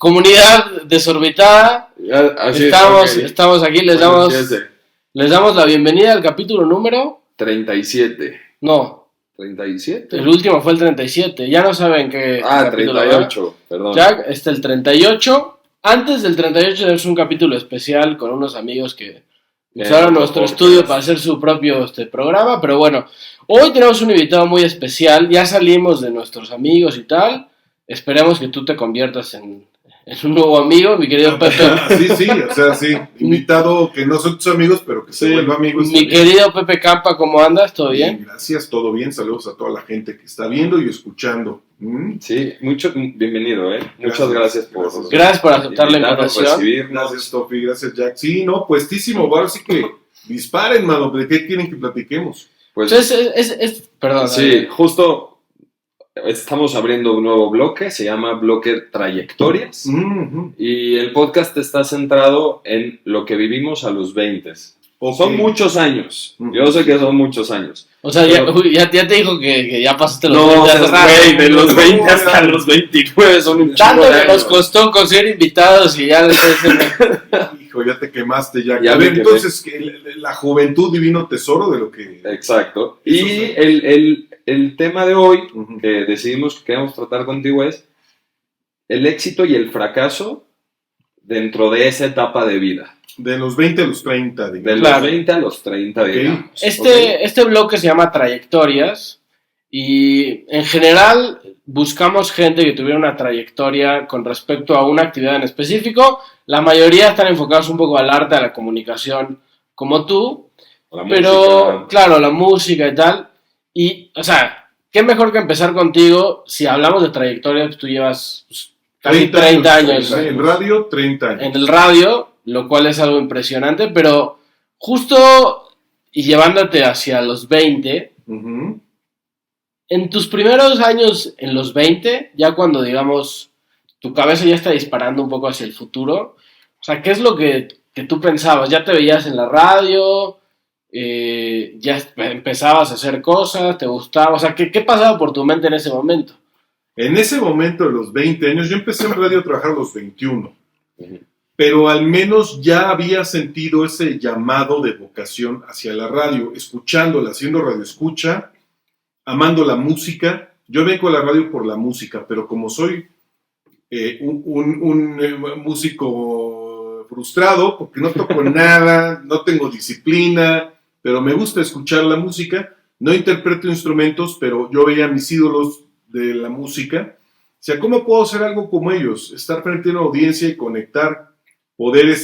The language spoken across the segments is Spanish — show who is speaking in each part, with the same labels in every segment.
Speaker 1: Comunidad desorbitada, estamos aquí, les damos la bienvenida al capítulo número
Speaker 2: 37.
Speaker 1: No.
Speaker 2: ¿37?
Speaker 1: El último fue el 37, ya no saben qué capítulo
Speaker 2: 38, perdón.
Speaker 1: Jack, el 38. Antes del 38 es un capítulo especial con unos amigos que usaron nuestro estudio para hacer su propio programa, pero bueno, hoy tenemos un invitado muy especial, ya salimos de nuestros amigos y tal, esperemos que tú te conviertas en un nuevo amigo, mi querido Pepe.
Speaker 3: Sí, invitado que no son tus amigos, pero que se vuelva amigos.
Speaker 1: Mi querido Pepe Campa, ¿cómo andas? ¿Todo bien?
Speaker 3: Gracias, todo bien, saludos a toda la gente que está viendo y escuchando.
Speaker 2: Sí, bienvenido, muchas gracias por
Speaker 1: aceptar la invitación.
Speaker 3: Gracias, Tofi, gracias, Jack. Sí, no, puestísimo, ahora sí que disparen, mano, ¿de qué quieren que platiquemos?
Speaker 2: Pues,
Speaker 1: perdón.
Speaker 2: Sí, justo estamos abriendo un nuevo bloque, se llama Bloque Trayectorias, y el podcast está centrado en lo que vivimos a los 20. Okay. Son muchos años, yo sé que son muchos años.
Speaker 1: O sea, ya te dijo que ya pasaste los
Speaker 2: 20. De los 20 hasta los 29 son un
Speaker 1: tanto que nos costó conseguir invitados y ya
Speaker 3: Hijo, ya te quemaste ya. A ver, entonces, la juventud divino tesoro de lo que...
Speaker 2: Exacto. Y el tema de hoy que decidimos que queremos tratar contigo es el éxito y el fracaso dentro de esa etapa de vida.
Speaker 3: De los 20 a los 30, digamos.
Speaker 2: De los 20 a los 30, digamos.
Speaker 1: Este bloque se llama Trayectorias y en general buscamos gente que tuviera una trayectoria con respecto a una actividad en específico. La mayoría están enfocados un poco al arte, a la comunicación, como tú. Pero, claro, la música y tal. Y, o sea, qué mejor que empezar contigo si hablamos de trayectoria, pues tú llevas casi 30 años.
Speaker 3: En radio, 30 años.
Speaker 1: En el radio, lo cual es algo impresionante, pero justo y llevándote hacia los 20, en tus primeros años, en los 20, ya cuando, digamos, tu cabeza ya está disparando un poco hacia el futuro, o sea, ¿qué es lo que tú pensabas? ¿Ya te veías en la radio? ¿Ya empezabas a hacer cosas? ¿Te gustaba? O sea, ¿qué pasaba por tu mente en ese momento?
Speaker 3: En ese momento, de los 20 años, yo empecé en radio a trabajar a los 21. Pero al menos ya había sentido ese llamado de vocación hacia la radio, escuchándola, haciendo radioescucha, amando la música. Yo vengo a la radio por la música, pero como soy un músico frustrado, porque no toco nada, no tengo disciplina, pero me gusta escuchar la música, no interpreto instrumentos, pero yo veía a mis ídolos de la música. O sea, ¿cómo puedo hacer algo como ellos? Estar frente a una audiencia y conectar, poder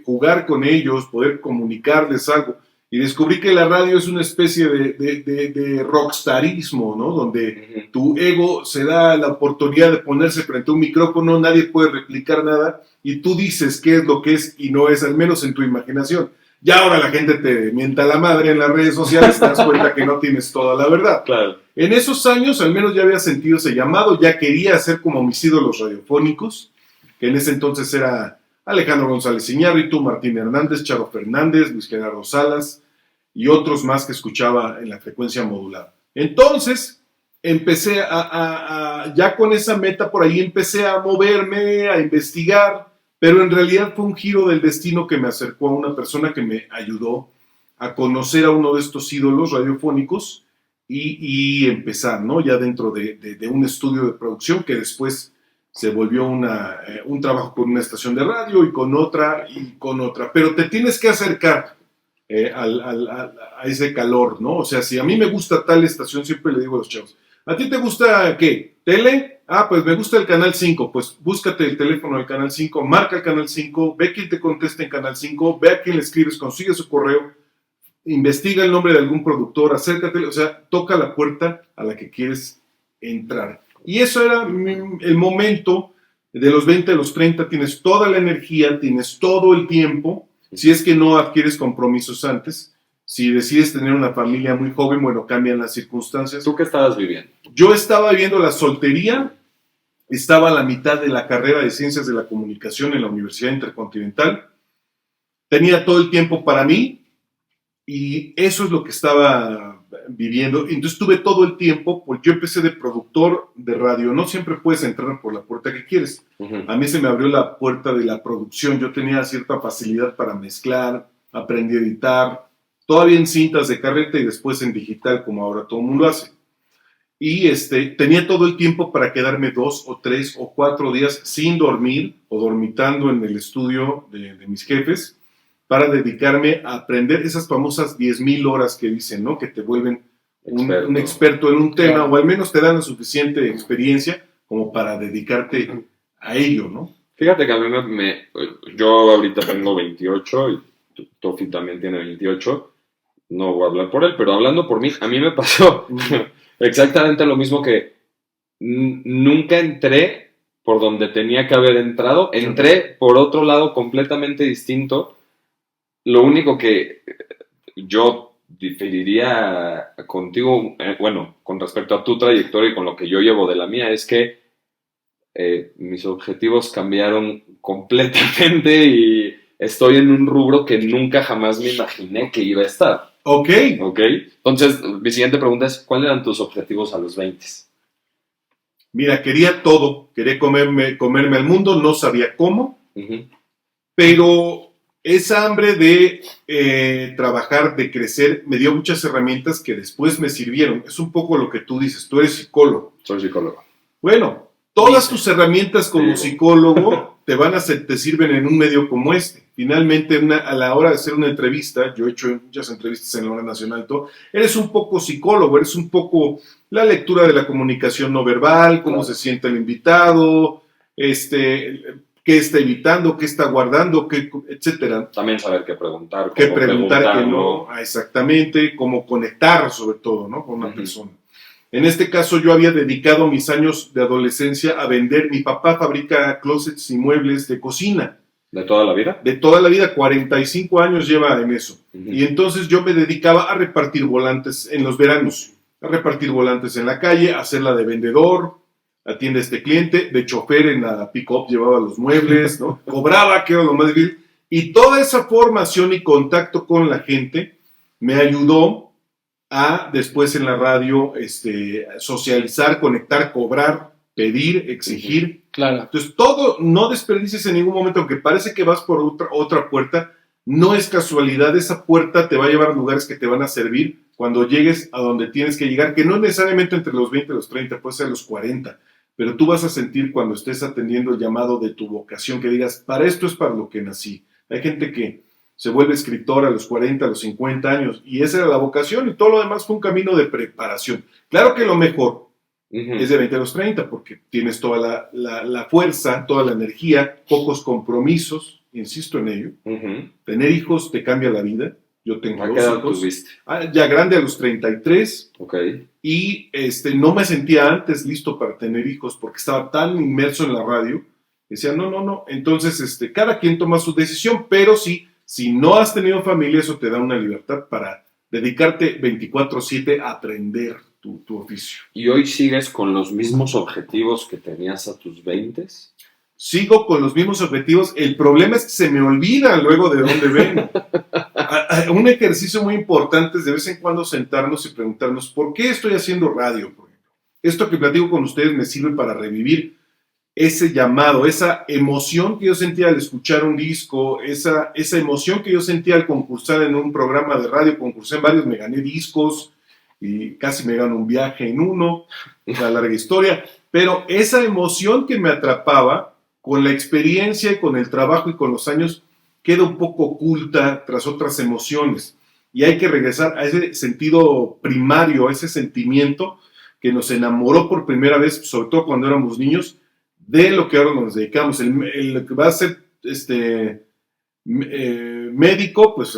Speaker 3: jugar con ellos, poder comunicarles algo. Y descubrí que la radio es una especie de rockstarismo, ¿no? Donde tu ego se da la oportunidad de ponerse frente a un micrófono, nadie puede replicar nada, y tú dices qué es lo que es y no es, al menos en tu imaginación. Ya ahora la gente te mienta la madre en las redes sociales, te das cuenta que no tienes toda la verdad.
Speaker 2: Claro.
Speaker 3: En esos años al menos ya había sentido ese llamado, ya quería ser como mis ídolos radiofónicos, que en ese entonces era Alejandro González Iñárritu, Martín Hernández, Charo Fernández, Luis Gerardo Salas y otros más que escuchaba en la frecuencia modulada. Entonces empecé ya con esa meta por ahí empecé a moverme, a investigar, pero en realidad fue un giro del destino que me acercó a una persona que me ayudó a conocer a uno de estos ídolos radiofónicos y empezar, ¿no? Ya dentro de un estudio de producción que después se volvió un trabajo con una estación de radio y con otra, pero te tienes que acercar a ese calor, ¿no? O sea, si a mí me gusta tal estación, siempre le digo a los chavos, ¿a ti te gusta qué? ¿Tele? Ah, pues me gusta el Canal 5, pues búscate el teléfono del Canal 5, marca el Canal 5, ve quién te contesta en Canal 5, ve a quién le escribes, consigue su correo, investiga el nombre de algún productor, acércate, o sea, toca la puerta a la que quieres entrar. Y eso era el momento de los 20 a los 30, tienes toda la energía, tienes todo el tiempo, si es que no adquieres compromisos antes, si decides tener una familia muy joven, bueno, cambian las circunstancias.
Speaker 2: ¿Tú qué estabas viviendo?
Speaker 3: Yo estaba viviendo la soltería, estaba a la mitad de la carrera de Ciencias de la Comunicación en la Universidad Intercontinental, tenía todo el tiempo para mí y eso es lo que estaba viviendo. Entonces tuve todo el tiempo, pues yo empecé de productor de radio. No siempre puedes entrar por la puerta que quieres. A mí se me abrió la puerta de la producción. Yo tenía cierta facilidad para mezclar, aprendí a editar, todavía en cintas de carreta y después en digital, como ahora todo el mundo hace. Y tenía todo el tiempo para quedarme 2 o 3 o 4 días sin dormir o dormitando en el estudio de mis jefes para dedicarme a aprender esas famosas 10,000 horas que dicen, ¿no? Que te vuelven un experto en un tema, o al menos te dan la suficiente experiencia como para dedicarte a ello, ¿no?
Speaker 2: Fíjate que a mí yo ahorita tengo 28 y Tofi también tiene 28. No voy a hablar por él, pero hablando por mí, a mí me pasó exactamente lo mismo, que nunca entré por donde tenía que haber entrado. Entré por otro lado completamente distinto. Lo único que yo diferiría contigo, bueno, con respecto a tu trayectoria y con lo que yo llevo de la mía, es que mis objetivos cambiaron completamente y estoy en un rubro que nunca jamás me imaginé que iba a estar.
Speaker 3: Ok.
Speaker 2: Entonces, mi siguiente pregunta es, ¿cuáles eran tus objetivos a los 20?
Speaker 3: Mira, quería todo. Quería comerme al mundo, no sabía cómo, pero esa hambre de trabajar, de crecer, me dio muchas herramientas que después me sirvieron. Es un poco lo que tú dices, tú eres psicólogo.
Speaker 2: Soy psicólogo.
Speaker 3: Bueno, todas tus herramientas como psicólogo te sirven en un medio como este. Finalmente, a la hora de hacer una entrevista, yo he hecho muchas entrevistas en la Hora Nacional, eres un poco psicólogo, eres un poco la lectura de la comunicación no verbal, cómo se siente el invitado, qué está evitando, qué está guardando, etcétera.
Speaker 2: También saber qué preguntar.
Speaker 3: Qué preguntar, qué no, exactamente, cómo conectar sobre todo, ¿no? Con una persona. En este caso yo había dedicado mis años de adolescencia a vender. Mi papá fabrica closets y muebles de cocina.
Speaker 2: ¿De toda la vida?
Speaker 3: De toda la vida, 45 años lleva en eso. Y entonces yo me dedicaba a repartir volantes en los veranos, a repartir volantes en la calle, a hacerla de vendedor, atiende a este cliente, de chofer en la pick-up llevaba los muebles, ¿no? Cobraba, que era lo más difícil. Y toda esa formación y contacto con la gente me ayudó a después en la radio socializar, conectar, cobrar, pedir, exigir.
Speaker 1: Claro.
Speaker 3: Entonces todo, no desperdicies en ningún momento, aunque parece que vas por otra puerta, no es casualidad. Esa puerta te va a llevar a lugares que te van a servir cuando llegues a donde tienes que llegar, que no necesariamente entre los 20 y los 30, puede ser los 40, pero tú vas a sentir cuando estés atendiendo el llamado de tu vocación, que digas, para esto es para lo que nací. Hay gente que se vuelve escritor a los 40, a los 50 años, y esa era la vocación, y todo lo demás fue un camino de preparación. Claro que lo mejor es de 20 a los 30, porque tienes toda la fuerza, toda la energía, pocos compromisos, insisto en ello. Tener hijos te cambia la vida. Yo tengo 2 hijos.
Speaker 2: Tuviste?
Speaker 3: Ya grande, a los 33.
Speaker 2: Okay.
Speaker 3: Y no me sentía antes listo para tener hijos, porque estaba tan inmerso en la radio. Decía, no. Entonces, cada quien toma su decisión, pero sí, si no has tenido familia, eso te da una libertad para dedicarte 24/7 a aprender tu oficio.
Speaker 2: ¿Y hoy sigues con los mismos objetivos que tenías a tus 20?
Speaker 3: Sigo con los mismos objetivos. El problema es que se me olvida luego de dónde vengo. Un ejercicio muy importante es de vez en cuando sentarnos y preguntarnos, ¿por qué estoy haciendo radio, por ejemplo? Esto que platico con ustedes me sirve para revivir ese llamado, esa emoción que yo sentía al escuchar un disco, esa emoción que yo sentía al concursar en un programa de radio. Concursé en varios, me gané discos y casi me gano un viaje en uno, una larga historia, pero esa emoción que me atrapaba con la experiencia y con el trabajo y con los años queda un poco oculta tras otras emociones, y hay que regresar a ese sentido primario, a ese sentimiento que nos enamoró por primera vez, sobre todo cuando éramos niños, de lo que ahora nos dedicamos. El que va a ser médico, pues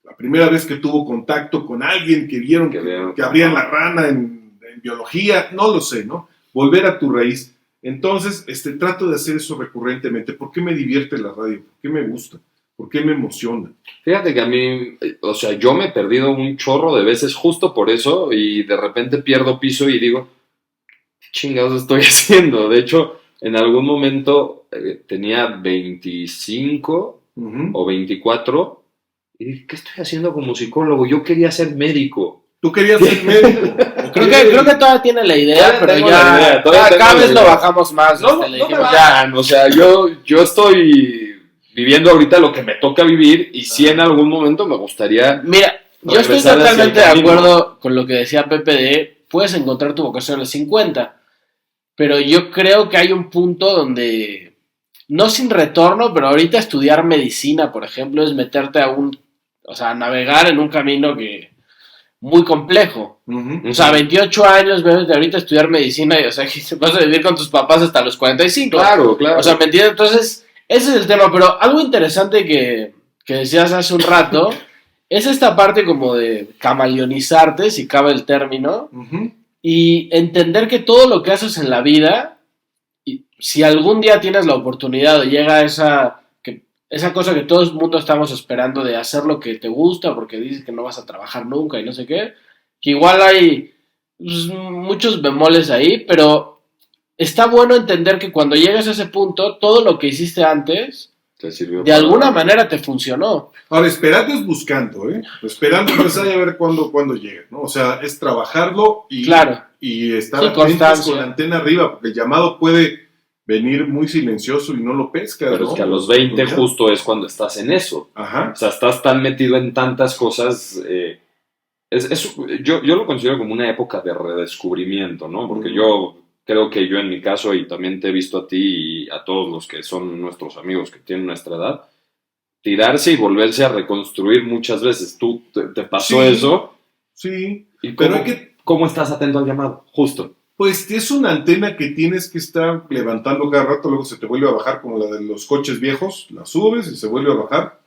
Speaker 3: la primera vez que tuvo contacto con alguien que vieron que abrían la rana en biología, no lo sé, ¿no? Volver a tu raíz. Entonces, trato de hacer eso recurrentemente. ¿Por qué me divierte la radio? ¿Por qué me gusta? ¿Por qué me emociona?
Speaker 2: Fíjate que a mí, yo me he perdido un chorro de veces justo por eso, y de repente pierdo piso y digo, ¿qué chingados estoy haciendo? De hecho, en algún momento tenía 25 o 24 y dije, ¿qué estoy haciendo como psicólogo? Yo quería ser médico.
Speaker 3: Tú querías ser médico.
Speaker 1: Creo que todavía tiene la idea, pero ya cada vez lo bajamos más.
Speaker 2: No o sea, yo estoy viviendo ahorita lo que me toca vivir y sí en algún momento me gustaría...
Speaker 1: Mira, yo estoy totalmente de acuerdo con lo que decía Pepe de puedes encontrar tu vocación a los 50, pero yo creo que hay un punto donde, no sin retorno, pero ahorita estudiar medicina, por ejemplo, es meterte a navegar en un camino que muy complejo. Uh-huh. O sea, 28 años, ves, de ahorita estudiar medicina y, o sea, vas a vivir con tus papás hasta los 45.
Speaker 2: Claro.
Speaker 1: O sea, ¿me entiendes? Entonces, ese es el tema, pero algo interesante que decías hace un rato es esta parte como de camaleonizarte, si cabe el término, uh-huh. Y entender que todo lo que haces en la vida, y si algún día tienes la oportunidad o llega esa cosa que todo el mundo estamos esperando de hacer lo que te gusta porque dices que no vas a trabajar nunca y no sé qué, que igual hay muchos bemoles ahí, pero está bueno entender que cuando llegas a ese punto, todo lo que hiciste antes de alguna manera te funcionó.
Speaker 3: Ahora, esperando es buscando, Esperando pues a ver cuándo llega, ¿no? O sea, es trabajarlo y estar atentos con la antena arriba, porque el llamado puede venir muy silencioso y no lo pescas.
Speaker 2: Pero
Speaker 3: ¿no?
Speaker 2: Es que a los 20 justo es cuando estás en eso.
Speaker 3: Ajá.
Speaker 2: O sea, estás tan metido en tantas cosas. Yo lo considero como una época de redescubrimiento, ¿no? Porque yo creo que yo en mi caso, y también te he visto a ti y a todos los que son nuestros amigos que tienen nuestra edad, tirarse y volverse a reconstruir muchas veces. ¿Tú te pasó eso?
Speaker 3: Sí.
Speaker 2: ¿Y cómo estás atento al llamado? Justo.
Speaker 3: Pues es una antena que tienes que estar levantando cada rato, luego se te vuelve a bajar como la de los coches viejos, la subes y se vuelve a bajar,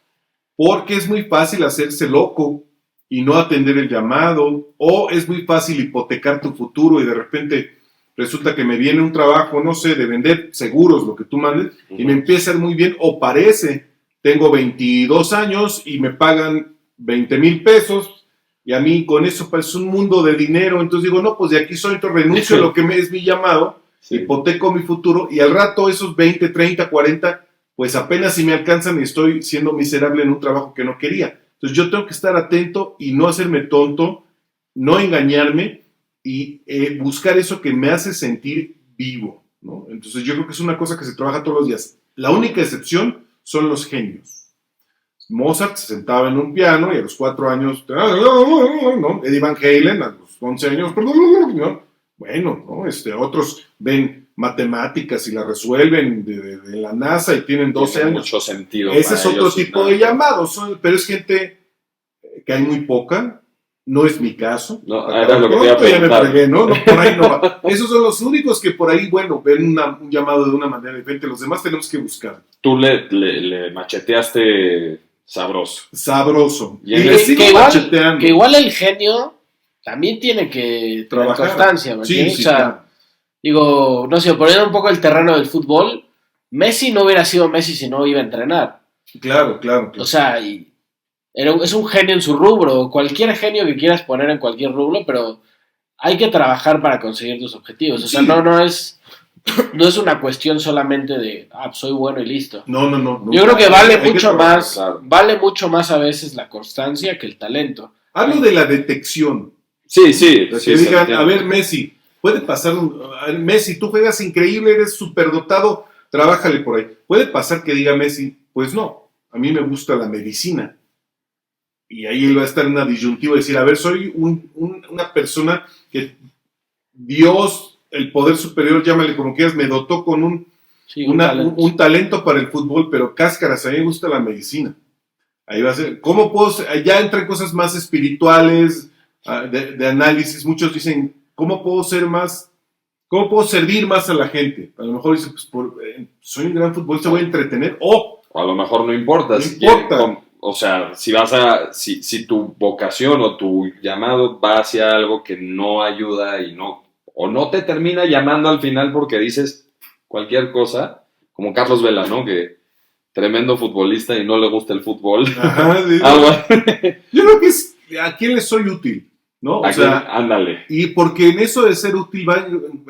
Speaker 3: porque es muy fácil hacerse loco y no atender el llamado, o es muy fácil hipotecar tu futuro y de repente resulta que me viene un trabajo, no sé, de vender seguros, lo que tú mandes, y me empieza a ir muy bien, o parece, tengo 22 años y me pagan 20,000 pesos, y a mí con eso parece un mundo de dinero, entonces digo, no, pues de aquí soy, entonces renuncio a lo que es mi llamado, hipoteco mi futuro, y al rato esos 20, 30, 40, pues apenas si me alcanzan y estoy siendo miserable en un trabajo que no quería. Entonces yo tengo que estar atento y no hacerme tonto, no engañarme, y buscar eso que me hace sentir vivo, ¿no? Entonces yo creo que es una cosa que se trabaja todos los días. La única excepción son los genios. Mozart se sentaba en un piano y a los 4 años, ¿no? Eddie Van Halen a los 11 años, ¿no? Bueno, ¿no? Otros ven matemáticas y la resuelven de la NASA y tienen 12 años.
Speaker 2: Mucho sentido.
Speaker 3: Ese es otro tipo de llamados, pero es gente que hay muy poca. No es mi caso.
Speaker 2: No, era lo que te iba a preguntar.
Speaker 3: ¿no? Por ahí no va. Esos son los únicos que por ahí, bueno, ven un llamado de una manera diferente. Los demás tenemos que buscar.
Speaker 2: Tú le macheteaste sabroso.
Speaker 3: Sabroso.
Speaker 1: Y que igual el genio también tiene que tener constancia.
Speaker 3: Sí,
Speaker 1: o sea,
Speaker 3: claro.
Speaker 1: Digo, no sé, poniendo un poco el terreno del fútbol, Messi no hubiera sido Messi si no iba a entrenar.
Speaker 3: Claro.
Speaker 1: O sea, es un genio en su rubro, cualquier genio que quieras poner en cualquier rubro, pero hay que trabajar para conseguir tus objetivos. O sea, no es una cuestión solamente de, soy bueno y listo.
Speaker 3: No.
Speaker 1: Yo creo que vale mucho más a veces la constancia que el talento.
Speaker 3: Hablo de la detección.
Speaker 2: Sí.
Speaker 3: Que digan, a ver, Messi, puede pasar Messi, tú juegas increíble, eres superdotado, trabájale por ahí. Puede pasar que diga Messi, pues no, a mí me gusta la medicina. Y ahí él va a estar en una disyuntiva y decir, a ver, soy una persona que Dios, el poder superior, llámale como quieras, me dotó con un talento para el fútbol, pero cáscaras, a mí me gusta la medicina. Ahí va a ser, ¿cómo puedo ser? Ya entran cosas más espirituales, de análisis. Muchos dicen, ¿cómo puedo servir más a la gente? A lo mejor dicen, pues soy un gran futbolista, voy a entretener, o
Speaker 2: a lo mejor no importa.
Speaker 3: No importa.
Speaker 2: O sea, si tu vocación o tu llamado va hacia algo que no ayuda o no te termina llamando al final porque dices cualquier cosa, como Carlos Vela, ¿no? Que tremendo futbolista y no le gusta el fútbol.
Speaker 3: Ajá, sí.
Speaker 2: Bueno.
Speaker 3: Yo creo que ¿a quién le soy útil? ¿no?
Speaker 2: O sea, ándale.
Speaker 3: Y porque en eso de ser útil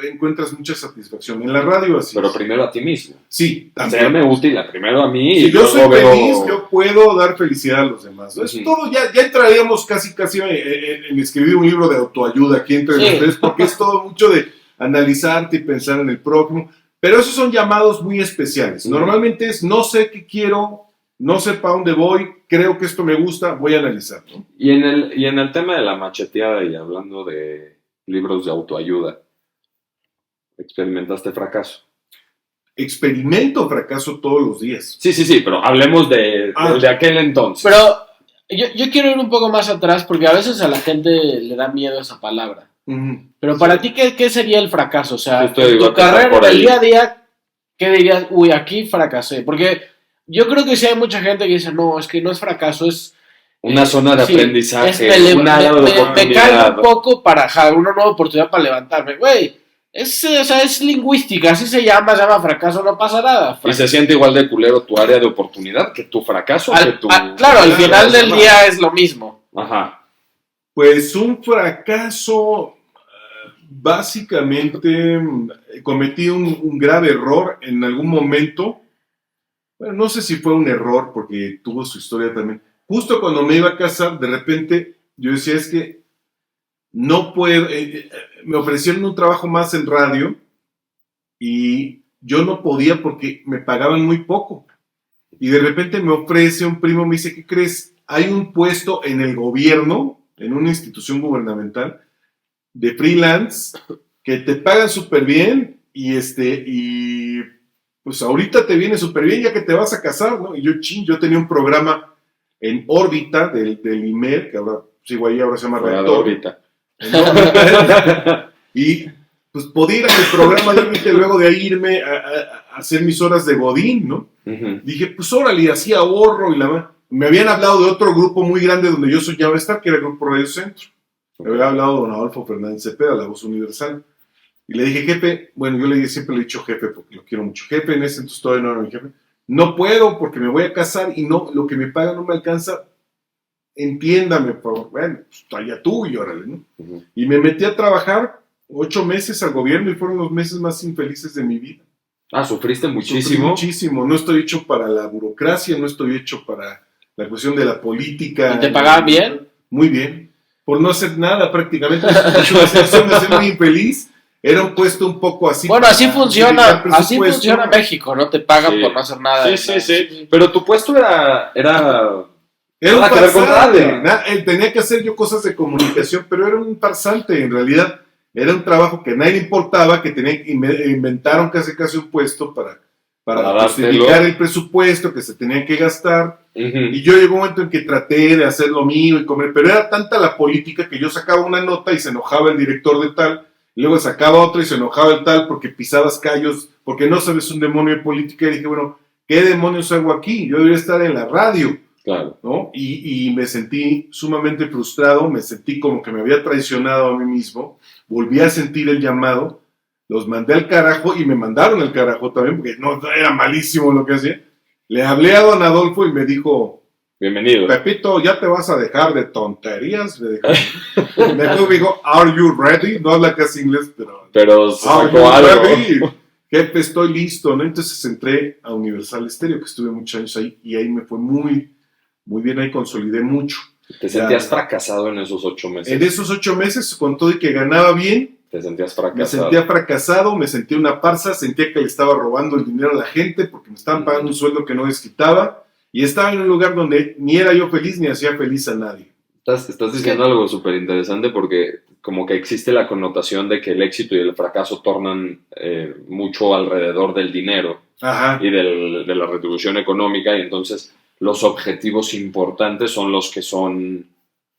Speaker 3: encuentras mucha satisfacción. En la radio así.
Speaker 2: Pero primero a ti mismo.
Speaker 3: Sí.
Speaker 2: Hacerme útil primero a mí.
Speaker 3: Si yo soy feliz, yo puedo dar felicidad a los demás. Eso todo, ya entraríamos casi en escribir un libro de autoayuda aquí entre ustedes, porque es todo mucho de analizarte y pensar en el prójimo. Pero esos son llamados muy especiales. Normalmente es, no sé qué quiero, no sé para dónde voy, creo que esto me gusta, voy a analizar, ¿no?
Speaker 2: Y en el tema de la macheteada y hablando de libros de autoayuda, ¿experimentaste fracaso?
Speaker 3: Experimento fracaso todos los días.
Speaker 2: Sí, pero hablemos de aquel entonces.
Speaker 1: Pero yo quiero ir un poco más atrás porque a veces a la gente le da miedo esa palabra. Pero para ti, ¿qué sería el fracaso? O sea, en tu carrera, en el día a día, ¿qué dirías? Uy, aquí fracasé. Porque yo creo que sí hay mucha gente que dice, no, es que no es fracaso, es...
Speaker 2: Una zona de aprendizaje,
Speaker 1: me caigo un poco para una nueva oportunidad para levantarme. Güey, es lingüística, así se llama fracaso, no pasa nada.
Speaker 2: Y se siente igual de culero tu área de oportunidad que tu fracaso.
Speaker 1: Claro, al final del día es lo mismo.
Speaker 2: Ajá.
Speaker 3: Pues un fracaso, básicamente cometí un grave error en algún momento. Bueno, no sé si fue un error porque tuvo su historia también. Justo cuando me iba a casar, de repente yo decía, es que no puedo, me ofrecieron un trabajo más en radio y yo no podía porque me pagaban muy poco. Y de repente me ofrece un primo, me dice, ¿qué crees? Hay un puesto en el gobierno, en una institución gubernamental, de freelance, que te pagan súper bien y pues ahorita te viene súper bien ya que te vas a casar, ¿no? Y yo tenía un programa en órbita del IMER, que ahora sigo ahí, ahora se llama Reactor.
Speaker 2: Órbita.
Speaker 3: Y pues podía ir a mi programa límite, luego de ahí irme a hacer mis horas de godín, ¿no? Dije, pues órale, y así ahorro y me habían hablado de otro grupo muy grande donde yo soñaba estar, que era el Grupo Radio Centro. Me había hablado don Adolfo Fernández Cepeda, La Voz Universal. Y le dije, jefe, bueno, yo siempre le he dicho jefe porque lo quiero mucho. Jefe, en ese entonces todavía no era mi jefe. No puedo porque me voy a casar y no, lo que me pagan no me alcanza. Entiéndame, por favor. Bueno, pues allá tú y órale, ¿no? Y me metí a trabajar 8 meses al gobierno y fueron los meses más infelices de mi vida.
Speaker 2: ¿Sufriste muchísimo?
Speaker 3: Sufrí muchísimo. No estoy hecho para la burocracia, no estoy hecho para la cuestión de la política.
Speaker 1: ¿Y te pagaban bien?
Speaker 3: Muy bien. Por no hacer nada prácticamente. Eso me hace muy infeliz. Era un puesto un poco así.
Speaker 1: Bueno, así funciona México, ¿no? Te pagan por no hacer nada.
Speaker 2: Sí. Pero tu puesto era
Speaker 3: un farsante. Tenía que hacer yo cosas de comunicación, pero era un farsante. En realidad, era un trabajo que a nadie le importaba, que inventaron casi un puesto para justificar el presupuesto que se tenía que gastar. Y yo llegó un momento en que traté de hacer lo mío y comer, pero era tanta la política que yo sacaba una nota y se enojaba el director de tal. Y luego sacaba otra y se enojaba el tal porque pisabas callos, porque no sabes un demonio de política. Y dije, bueno, ¿qué demonios hago aquí? Yo debería estar en la radio.
Speaker 2: Claro.
Speaker 3: ¿No? Y me sentí sumamente frustrado, me sentí como que me había traicionado a mí mismo, volví a sentir el llamado, los mandé al carajo y me mandaron al carajo también, porque no era malísimo lo que hacía. Le hablé a don Adolfo y me dijo,
Speaker 2: bienvenido.
Speaker 3: Pepito, ya te vas a dejar de tonterías. Me dijo, ¿are you ready? No habla casi inglés,
Speaker 2: pero sacó algo.
Speaker 3: Jefe, estoy listo, ¿no? Entonces entré a Universal Stereo, que estuve muchos años ahí, y ahí me fue muy bien, ahí consolidé mucho.
Speaker 2: ¿Te sentías fracasado en esos 8 meses?
Speaker 3: En esos 8 meses, con todo y que ganaba bien,
Speaker 2: ¿te sentías fracasado?
Speaker 3: Me sentía fracasado, me sentía una farsa, sentía que le estaba robando el dinero a la gente porque me estaban pagando un sueldo que no desquitaba. Y estaba en un lugar donde ni era yo feliz ni hacía feliz a nadie.
Speaker 2: Estás diciendo algo súper interesante porque como que existe la connotación de que el éxito y el fracaso tornan mucho alrededor del dinero.
Speaker 3: Ajá.
Speaker 2: Y de la retribución económica, y entonces los objetivos importantes son los que son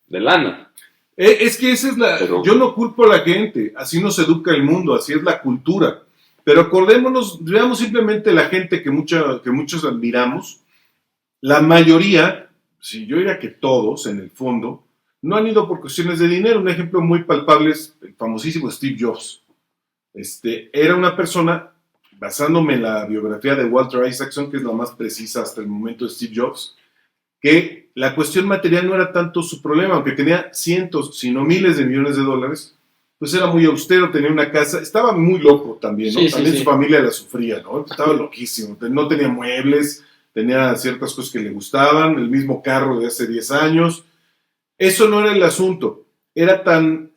Speaker 2: de lana.
Speaker 3: Es que esa es yo no culpo a la gente, así nos educa el mundo, así es la cultura. Pero acordémonos, veamos simplemente la gente que muchos admiramos. La mayoría, si yo diría que todos, en el fondo, no han ido por cuestiones de dinero. Un ejemplo muy palpable es el famosísimo Steve Jobs. Era una persona, basándome en la biografía de Walter Isaacson, que es la más precisa hasta el momento de Steve Jobs, que la cuestión material no era tanto su problema, aunque tenía cientos, si no miles de millones de dólares, pues era muy austero, tenía una casa, estaba muy loco también, ¿no? También su familia la sufría, ¿no? Estaba loquísimo, no tenía muebles, tenía ciertas cosas que le gustaban, el mismo carro de hace 10 años. Eso no era el asunto,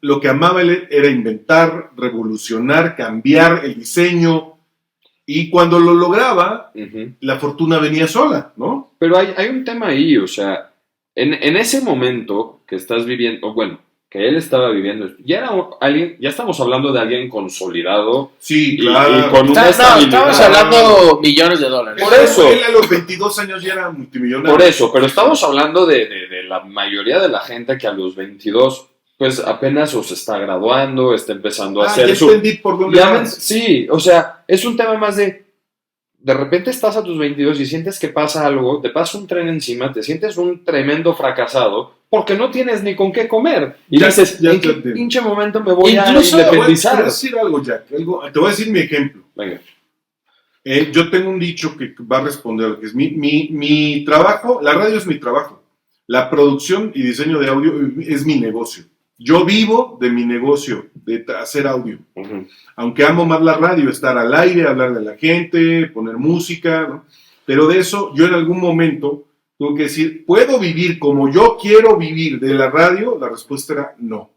Speaker 3: lo que amaba él era inventar, revolucionar, cambiar el diseño, y cuando lo lograba, la fortuna venía sola, ¿no?
Speaker 2: Pero hay un tema ahí, o sea, en ese momento que estás viviendo, bueno, que él estaba viviendo, ya estamos hablando de alguien consolidado.
Speaker 3: Sí, claro.
Speaker 2: Y con una estabilidad.
Speaker 1: Estamos hablando millones de dólares.
Speaker 2: Por eso.
Speaker 3: Él a los 22 años ya era multimillonario.
Speaker 2: Por eso, pero estamos hablando de la mayoría de la gente que a los 22, pues apenas se está graduando, está empezando a hacer
Speaker 3: ya entendí por dónde vas.
Speaker 2: Sí, o sea, es un tema más de repente estás a tus 22 y sientes que pasa algo, te pasa un tren encima, te sientes un tremendo fracasado porque no tienes ni con qué comer. Y dices, ¿en qué pinche momento me voy a independizar?
Speaker 3: Te voy a decir algo, Jack. Te voy a decir mi ejemplo.
Speaker 2: Venga.
Speaker 3: Yo tengo un dicho que va a responder a lo que es mi trabajo. La radio es mi trabajo. La producción y diseño de audio es mi negocio. Yo vivo de mi negocio, de hacer audio. Uh-huh. Aunque amo más la radio, estar al aire, hablarle a la gente, poner música, ¿no? Pero de eso, yo en algún momento tuve que decir, ¿puedo vivir como yo quiero vivir de la radio? La respuesta era no.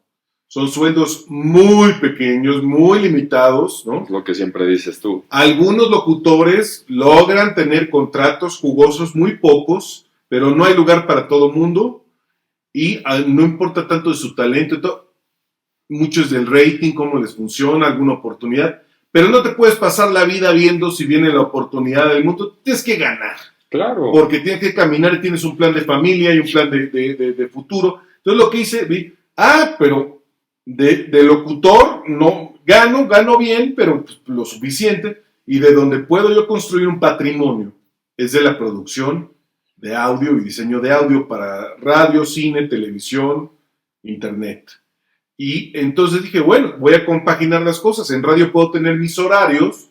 Speaker 3: Son sueldos muy pequeños, muy limitados, ¿no?
Speaker 2: Es lo que siempre dices tú.
Speaker 3: Algunos locutores logran tener contratos jugosos, muy pocos, pero no hay lugar para todo mundo. Y no importa tanto de su talento, muchos del rating, cómo les funciona, alguna oportunidad, pero no te puedes pasar la vida viendo si viene la oportunidad del mundo, tienes que ganar.
Speaker 2: Claro.
Speaker 3: Porque tienes que caminar y tienes un plan de familia y un plan de futuro. Entonces lo que hice, pero de locutor no gano bien, pero pues, lo suficiente, y de donde puedo yo construir un patrimonio es de la producción de audio y diseño de audio para radio, cine, televisión, internet. Y entonces dije, bueno, voy a compaginar las cosas. En radio puedo tener mis horarios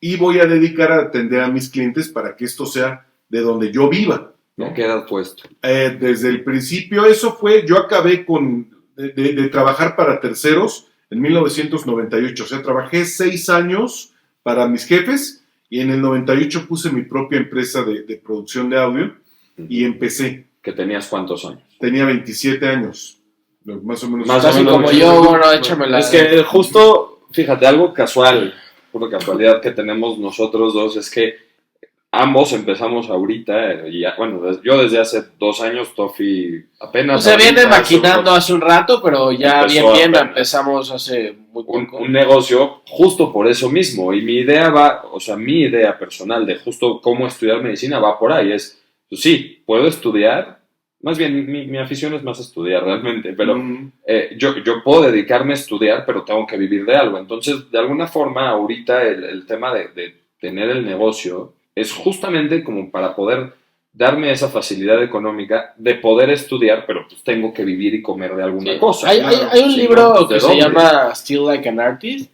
Speaker 3: y voy a dedicar a atender a mis clientes para que esto sea de donde yo viva, ¿no?
Speaker 2: ¿A qué edad puesto?
Speaker 3: Desde el principio eso fue, yo acabé de trabajar para terceros en 1998. O sea, trabajé 6 años para mis jefes y en el 98 puse mi propia empresa de producción de audio. Y empecé.
Speaker 2: ¿Que tenías cuántos años?
Speaker 3: Tenía 27 años. Más o menos.
Speaker 1: Más así como yo, bueno, échamela.
Speaker 2: Es que justo, fíjate, algo casual, por casualidad que tenemos nosotros dos, es que ambos empezamos ahorita, y bueno, yo desde hace 2 años, Tofi apenas...
Speaker 1: Se viene maquinando hace un rato, pero ya bien empezamos hace muy poco.
Speaker 2: Un negocio justo por eso mismo, y mi idea personal de justo cómo estudiar medicina va por ahí, es... Sí, puedo estudiar, más bien mi afición es más estudiar realmente, pero yo puedo dedicarme a estudiar, pero tengo que vivir de algo. Entonces, de alguna forma, ahorita el tema de tener el negocio es justamente como para poder darme esa facilidad económica de poder estudiar, pero pues tengo que vivir y comer de alguna cosa.
Speaker 1: Hay un libro que se llama Still Like an Artist,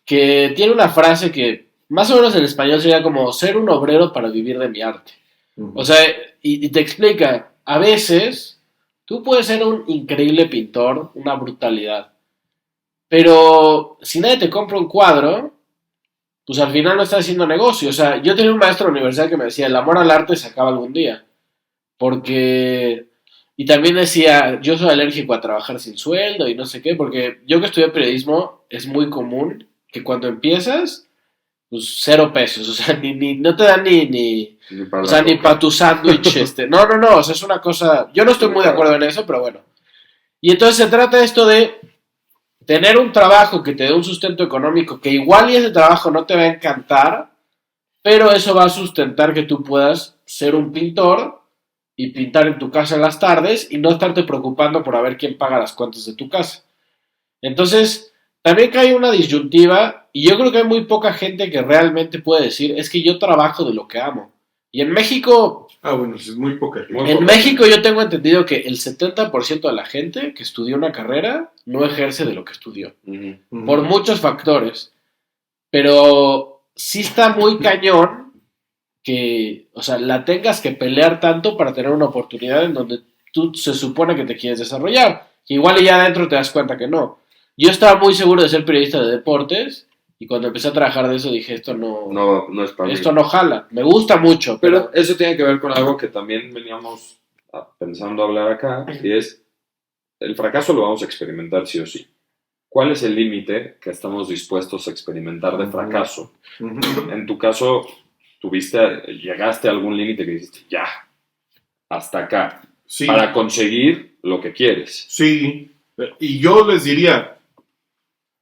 Speaker 1: que tiene una frase que más o menos en español sería como ser un obrero para vivir de mi arte. O sea, y te explica, a veces tú puedes ser un increíble pintor, una brutalidad, pero si nadie te compra un cuadro, pues al final no estás haciendo negocio. O sea, yo tenía un maestro de la universidad que me decía, el amor al arte se acaba algún día, y también decía, yo soy alérgico a trabajar sin sueldo y no sé qué, porque yo que estudié periodismo, es muy común que cuando empiezas, pues 0 pesos, o sea, no te dan ni para tu sándwich, no, o sea, es una cosa, yo no estoy muy de acuerdo en eso, pero bueno. Y entonces se trata esto de tener un trabajo que te dé un sustento económico, que igual y ese trabajo no te va a encantar, pero eso va a sustentar que tú puedas ser un pintor y pintar en tu casa en las tardes y no estarte preocupando por a ver quién paga las cuentas de tu casa. Entonces, también cae una disyuntiva, y yo creo que hay muy poca gente que realmente puede decir, es que yo trabajo de lo que amo. Y en México...
Speaker 3: bueno, es muy poca gente.
Speaker 1: En México yo tengo entendido que el 70% de la gente que estudió una carrera no ejerce de lo que estudió. Uh-huh. Por muchos factores. Pero sí está muy cañón que, o sea, la tengas que pelear tanto para tener una oportunidad en donde tú se supone que te quieres desarrollar. Que igual ya adentro te das cuenta que no. Yo estaba muy seguro de ser periodista de deportes y cuando empecé a trabajar de eso dije, esto
Speaker 2: no es para
Speaker 1: esto
Speaker 2: mí.
Speaker 1: no jala. Me gusta mucho.
Speaker 2: Pero eso tiene que ver con algo que también veníamos pensando hablar acá, y es, el fracaso lo vamos a experimentar sí o sí. ¿Cuál es el límite que estamos dispuestos a experimentar de fracaso? En tu caso, llegaste a algún límite que dijiste, ya, hasta acá,
Speaker 3: Sí.
Speaker 2: para conseguir lo que quieres.
Speaker 3: Sí, y yo les diría,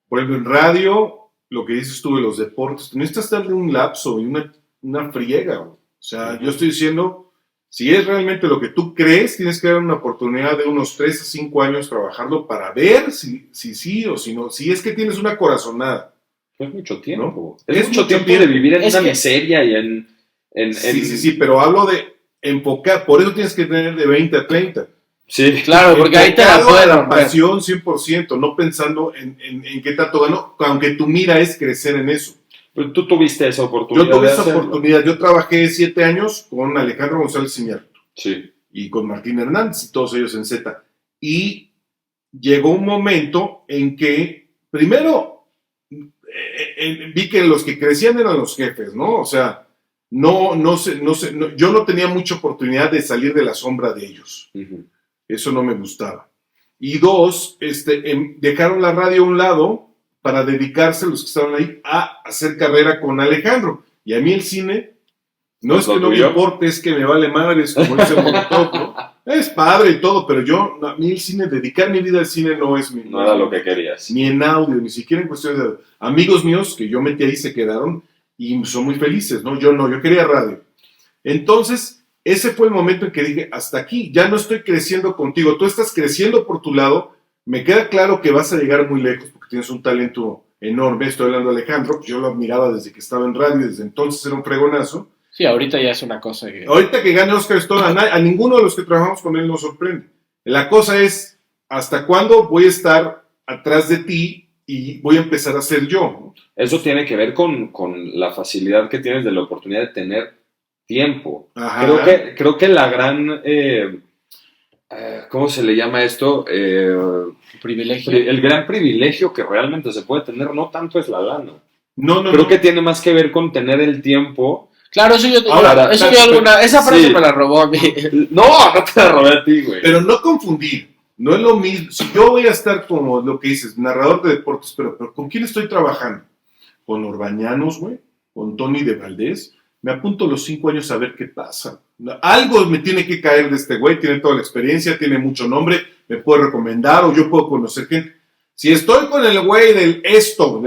Speaker 3: por ejemplo, en radio, lo que dices tú de los deportes, necesitas darle un lapso y una friega, güey. O sea, yo estoy diciendo, si es realmente lo que tú crees, tienes que dar una oportunidad de unos 3 a 5 años trabajando para ver si sí o si no. Si es que tienes una corazonada.
Speaker 2: Es mucho tiempo.
Speaker 3: ¿No?
Speaker 2: Es mucho tiempo de vivir en una miseria y en...
Speaker 3: Sí, pero hablo de enfocar, por eso tienes que tener de 20 a 30.
Speaker 1: Sí, claro, porque ahí te la puedes
Speaker 3: la pasión 100%, no pensando en qué tanto gano, aunque tu mira es crecer en eso.
Speaker 2: Pero tú tuviste esa oportunidad.
Speaker 3: Yo tuve esa oportunidad. Yo trabajé 7 años con Alejandro González Iñárritu.
Speaker 2: Sí.
Speaker 3: Y con Martín Hernández y todos ellos en Z. Y llegó un momento en que, primero, vi que los que crecían eran los jefes, ¿no? O sea, yo no tenía mucha oportunidad de salir de la sombra de ellos. Uh-huh. Eso no me gustaba. Y 2, dejaron la radio a un lado para dedicarse, los que estaban ahí, a hacer carrera con Alejandro. Y a mí el cine, no es que no me importe, es que me vale madres, como dice Molotov, ¿no? Es padre y todo, pero a mí el cine, dedicar mi vida al cine no es mi...
Speaker 2: No era lo que querías.
Speaker 3: Ni en audio, ni siquiera en cuestiones de... Amigos míos que yo metí ahí se quedaron y son muy felices, ¿no? Yo quería radio. Entonces, ese fue el momento en que dije, hasta aquí, ya no estoy creciendo contigo, tú estás creciendo por tu lado, me queda claro que vas a llegar muy lejos porque tienes un talento enorme, estoy hablando de Alejandro, pues yo lo admiraba desde que estaba en radio, desde entonces era un fregonazo.
Speaker 1: Sí, ahorita ya es una cosa que...
Speaker 3: Ahorita que gane Oscar Stone, a ninguno de los que trabajamos con él nos sorprende. La cosa es, ¿hasta cuándo voy a estar atrás de ti y voy a empezar a ser yo?
Speaker 2: Eso tiene que ver con la facilidad que tienes de la oportunidad de tener tiempo. Creo que la gran... ¿cómo se le llama esto?
Speaker 1: Privilegio.
Speaker 2: El gran privilegio que realmente se puede tener no tanto es la lana.
Speaker 3: No.
Speaker 2: Creo que tiene más que ver con tener el tiempo.
Speaker 1: Claro, esa frase sí. Me la robó a mí.
Speaker 2: No te la robé a ti, güey.
Speaker 3: Pero no confundir. No es lo mismo. Si yo voy a estar como lo que dices, narrador de deportes, pero ¿con quién estoy trabajando? ¿Con Orbañanos, güey? ¿Con Tony de Valdés? Me apunto los 5 años a ver qué pasa. Algo me tiene que caer de este güey, tiene toda la experiencia, tiene mucho nombre, me puede recomendar o yo puedo conocer gente. Si estoy con el güey de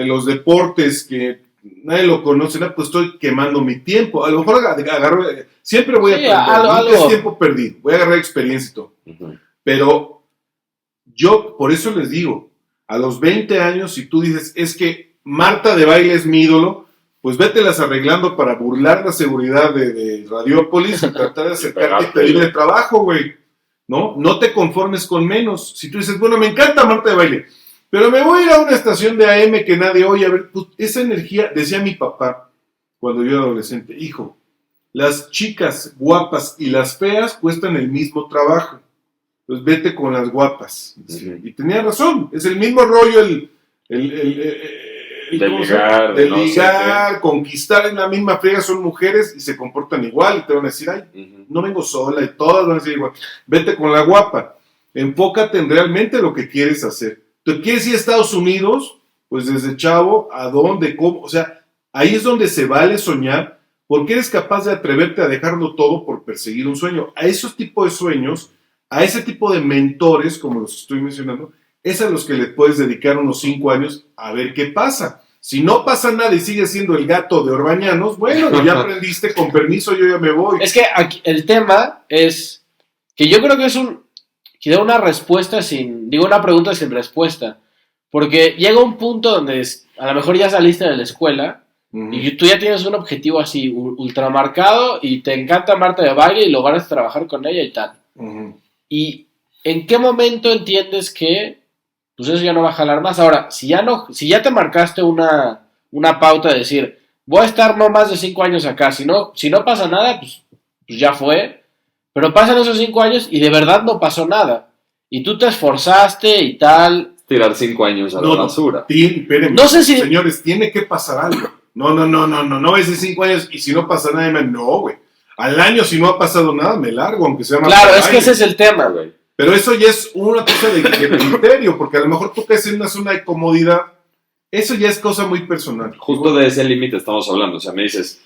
Speaker 3: los deportes que nadie lo conoce, pues estoy quemando mi tiempo. A lo mejor agarro, siempre voy a aprender, nunca es tiempo perdido, voy a agarrar experiencia y todo. Uh-huh. Pero yo, por eso les digo, a los 20 años, si tú dices, es que Marta de Baile es mi ídolo, pues vételas arreglando para burlar la seguridad de Radiópolis y tratar de acercarte y pedirle trabajo, güey. No te conformes con menos. Si tú dices, bueno, me encanta Marta de Baile, pero me voy a ir a una estación de AM que nadie oye, a ver, pues, esa energía, decía mi papá cuando yo era adolescente, hijo, las chicas guapas y las feas cuestan el mismo trabajo, pues vete con las guapas. Uh-huh. Y tenía razón, es el mismo rollo
Speaker 2: de ligar,
Speaker 3: conquistar en la misma friega, son mujeres y se comportan igual y te van a decir, ay, uh-huh, no vengo sola y todas van a decir igual, vete con la guapa, enfócate en realmente lo que quieres hacer. ¿Tú quieres ir a Estados Unidos? Pues desde chavo, ¿a dónde? ¿Cómo? O sea, ahí es donde se vale soñar, porque eres capaz de atreverte a dejarlo todo por perseguir un sueño. A esos tipos de sueños, a ese tipo de mentores, como los estoy mencionando, es a los que le puedes dedicar unos 5 años a ver qué pasa. Si no pasa nada y sigues siendo el gato de Orbañanos, bueno, ya aprendiste, con permiso, yo ya me voy.
Speaker 1: Es que aquí el tema es que yo creo que es que da una una pregunta sin respuesta, porque llega un punto donde a lo mejor ya saliste de la escuela, uh-huh, y tú ya tienes un objetivo así ultramarcado y te encanta Marta de Baile y logras trabajar con ella y tal. Uh-huh. ¿Y en qué momento entiendes que pues eso ya no va a jalar más? Ahora, si ya te marcaste una pauta de decir, voy a estar no más de 5 años acá, si no pasa nada, pues ya fue, pero pasan esos 5 años y de verdad no pasó nada, y tú te esforzaste y tal.
Speaker 2: Tirar 5 años a la basura.
Speaker 3: Espérenme,
Speaker 1: no sé si...
Speaker 3: Señores, tiene que pasar algo. No, ese 5 años y si no pasa nada, no, güey. Al año, si no ha pasado nada, me largo, aunque sea más.
Speaker 1: Claro, es que ese es el tema, güey.
Speaker 3: Pero eso ya es una cosa de criterio, porque a lo mejor tú caes en una zona de comodidad. Eso ya es cosa muy personal.
Speaker 2: Justo de ese límite estamos hablando. O sea, me dices,